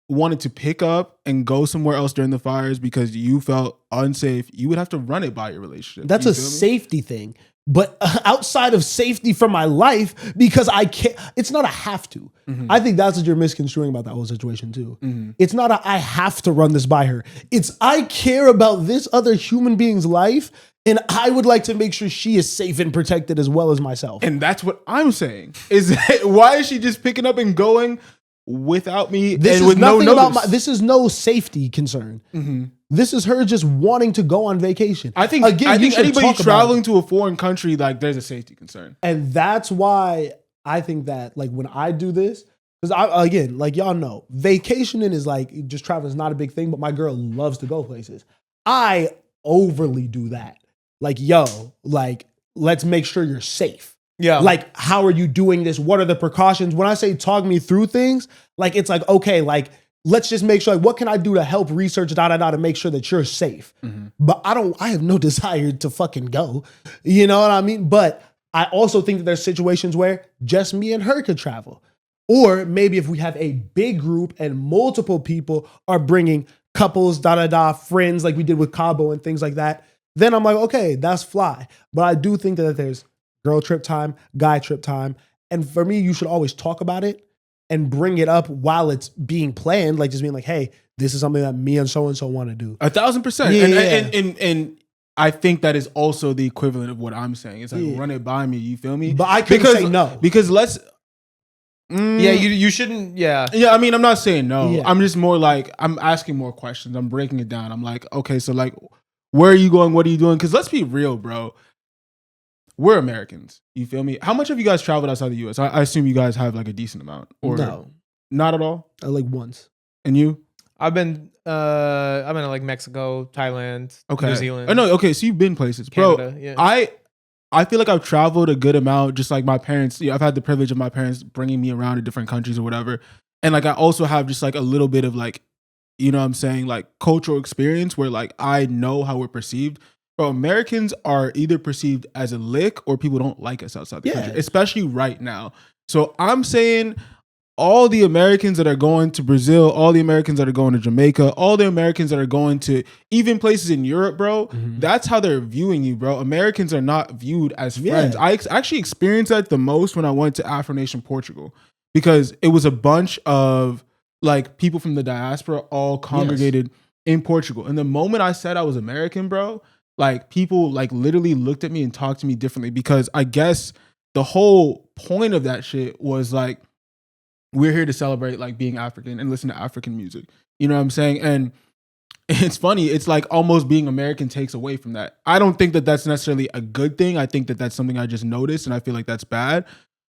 wanted to pick up and go somewhere else during the fires because you felt unsafe, you would have to run it by your relationship. That's You a feel me? safety thing. But outside of safety for my life, because I can't, it's not a have to. Mhm. I think that's what you're misconstruing about that whole situation too. Mhm. It's not a I have to run this by her. It's I care about this other human being's life and I would like to make sure she is safe and protected as well as myself. And that's what I'm saying. Is that why is she just picking up and going without me this and is with no nothing notice? about this is no safety concern. Mhm. This is her just wanting to go on vacation. I think you should anybody talk about traveling it. to a foreign country, like there's a safety concern. And that's why I think that like when I do this, because I again, like y'all know, vacationing is like just traveling is not a big thing, but my girl loves to go places. I overly do that. Like, yo, like, let's make sure you're safe. yeah. Like, how are you doing this? What are the precautions? When I say talk me through things, like it's like, okay, like let's just make sure, like, what can I do to help research to make sure that you're safe? Mhm. But I have no desire to fucking go. You know what I mean? But I also think that there's situations where just me and her could travel. Or maybe if we have a big group and multiple people are bringing couples, friends, like we did with Cabo and things like that, then I'm like, okay, that's fly. But I do think that there's girl trip time, guy trip time. And for me, you should always talk about it and bring it up while it's being planned, like just being like, hey, this is something that me and so want to do. 1,000%. Yeah. And I think that is also the equivalent of what I'm saying. It's like Yeah. run it by me. You feel me? But I couldn't say no. Because let's. yeah, you shouldn't. Yeah. Yeah, I mean, I'm not saying no. Yeah. I'm just more like I'm asking more questions. I'm breaking it down. I'm like, okay, so like, where are you going? What are you doing? Because let's be real, bro. We're Americans. You feel me? How much have you guys traveled outside the U.S.? I assume you guys have like a decent amount, or No, not at all. like once. And you? I've been to like Mexico, Thailand, Okay. New Zealand. Oh, no, okay. So you've been places, Canada, bro. yeah. I feel like I've traveled a good amount. Just like my parents, I've had the privilege of my parents bringing me around to different countries or whatever. And like I also have just like a little bit of like, you know what I'm saying, like cultural experience where like I know how we're perceived. Bro, Americans are either perceived as a lick or people don't like us outside the country, especially right now. So I'm saying all the Americans that are going to Brazil, all the Americans that are going to Jamaica, all the Americans that are going to even places in Europe, bro, that's how they're viewing you, bro. Americans are not viewed as friends. Yeah. I actually experienced that the most when I went to Afro Nation Portugal because it was a bunch of like people from the diaspora all congregated in Portugal. And the moment I said I was American, bro, like people like literally looked at me and talked to me differently because I guess the whole point of that shit was like, we're here to celebrate like being African and listen to African music. You know what I'm saying? And it's funny. It's like almost being American takes away from that. I don't think that that's necessarily a good thing. I think that that's something I just noticed and I feel like that's bad.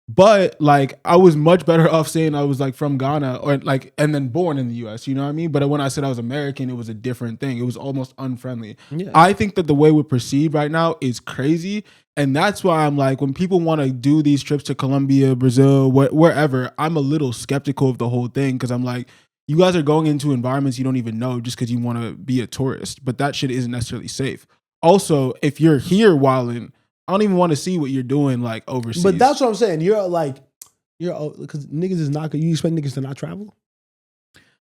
But like I was much better off saying I was like from Ghana or like and then born in the US, you know what I mean? But when I said I was American, it was a different thing. It was almost unfriendly. Yeah. I think that the way we're perceived right now is crazy. And that's why I'm like, when people want to do these trips to Colombia, Brazil, wherever, I'm a little skeptical of the whole thing because I'm like, you guys are going into environments you don't even know just because you want to be a tourist. But that shit isn't necessarily safe. Also, if you're here wilding, I don't even want to see what you're doing like overseas. But that's what I'm saying. You're like, because niggas is not, you expect niggas to not travel?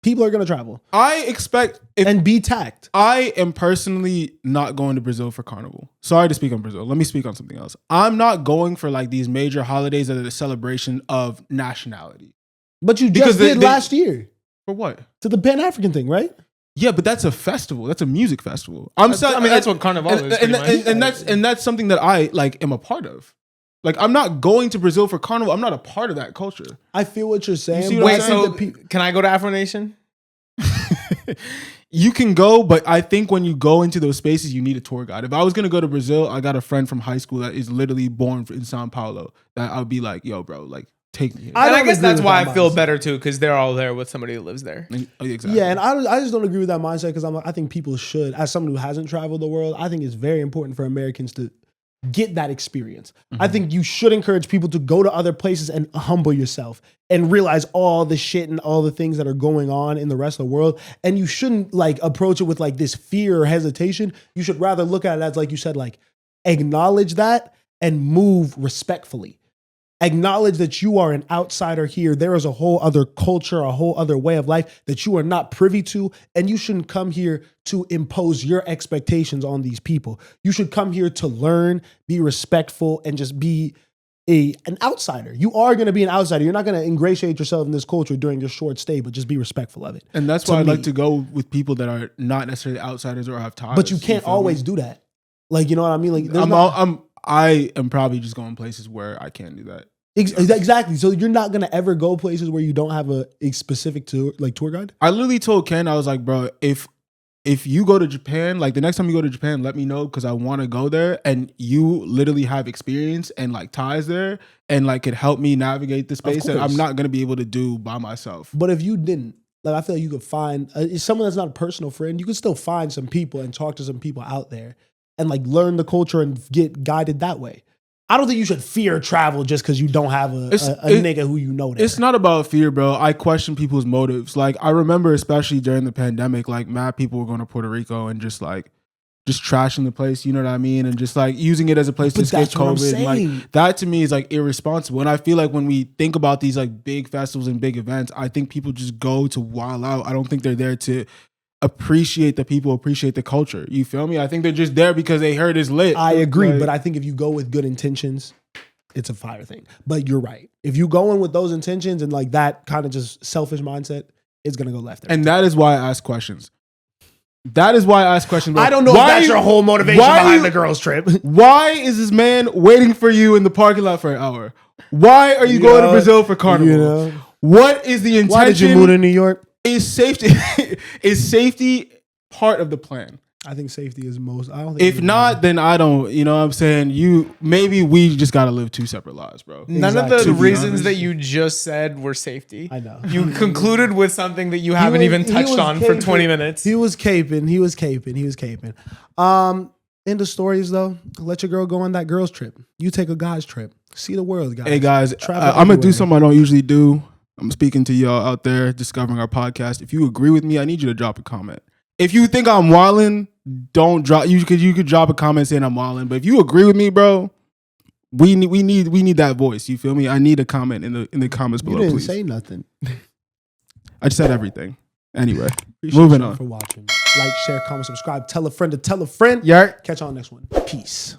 People are gonna travel I expect and be tact. I am personally not going to Brazil for Carnival. Sorry to speak on Brazil. Let me speak on something else. I'm not going for like these major holidays that are the celebration of nationality. But you Because just did last year For what? to the Pan African thing, right? Yeah, but that's a festival. That's a music festival. That's what Carnival is. And that's something that I like am a part of. Like, I'm not going to Brazil for Carnival. I'm not a part of that culture. I feel what you're saying. see what I'm Wait, saying? so can I go to Afro Nation? You can go, but I think when you go into those spaces, you need a tour guide. If I was gonna go to Brazil, I got a friend from high school that is literally born in Sao Paulo. That I'd be like, yo, bro, like take me here. I guess that's why I feel mindset. better too, because they're all there with somebody who lives there. Exactly. Yeah, and I just don't agree with that mindset because I think people should, as someone who hasn't traveled the world, I think it's very important for Americans to get that experience. I think you should encourage people to go to other places and humble yourself and realize all the shit and all the things that are going on in the rest of the world. And you shouldn't like approach it with like this fear or hesitation. You should rather look at it as, like you said, like acknowledge that and move respectfully. Acknowledge that you are an outsider here. There is a whole other culture, a whole other way of life that you are not privy to, and you shouldn't come here to impose your expectations on these people. You should come here to learn, be respectful, and just be an outsider. You are going to be an outsider. You're not going to ingratiate yourself in this culture during your short stay, but just be respectful of it. And that's why I like to go with people that are not necessarily outsiders or have ties. But you can't always do that. Like, you know what I mean? Like, I am probably just going places where I can't do that. Exactly. So you're not gonna ever go places where you don't have a specific tour guide. I literally told Ken, I was like, bro, if you go to Japan, like the next time you go to Japan, let me know because I want to go there, and you literally have experience and like ties there, and like could help me navigate the space that I'm not gonna be able to do by myself. But if you didn't, like, I feel like you could find someone that's not a personal friend. You could still find some people and talk to some people out there, and like learn the culture and get guided that way. I don't think you should fear travel just because you don't have a nigga who you know there. It's not about fear, bro. I question people's motives. Like, I remember, especially during the pandemic, like mad people were going to Puerto Rico and just trashing the place, you know what I mean? And just like using it as a place to escape COVID. Like, that to me is like irresponsible. And I feel like when we think about these like big festivals and big events, I think people just go to wild out. I don't think they're there to appreciate the people, appreciate the culture. You feel me? I think they're just there because they heard it's lit. I agree, but I think if you go with good intentions, it's a fire thing. But you're right. If you go in with those intentions and like that kind of just selfish mindset, it's gonna go left. And that is why I ask questions. Bro. I don't know if that's your whole motivation behind the girls' trip. Why is this man waiting for you in the parking lot for an hour? Why are you going to Brazil for Carnival? You know? What is the intention? Why did you move to New York? Is safety part of the plan? I think safety is most. I don't think. If not, then I don't. You know what I'm saying? Maybe we just gotta live two separate lives, bro. None of the reasons that you just said were safety. I know. You concluded with something that you haven't even touched on for 20 minutes. He was caping. In the stories though, let your girl go on that girl's trip. You take a guy's trip. See the world, guys. Hey guys, I'm gonna do something I don't usually do. I'm speaking to y'all out there discovering our podcast. If you agree with me, I need you to drop a comment. If you think I'm wildin', don't drop. You could drop a comment saying I'm wildin'. But if you agree with me, bro, we need that voice. You feel me? I need a comment in the comments below. You didn't please say nothing. I just said everything. Anyway, moving on. For watching. Like, share, comment, subscribe. Tell a friend to tell a friend. Yeah. Catch y'all on next one. Peace.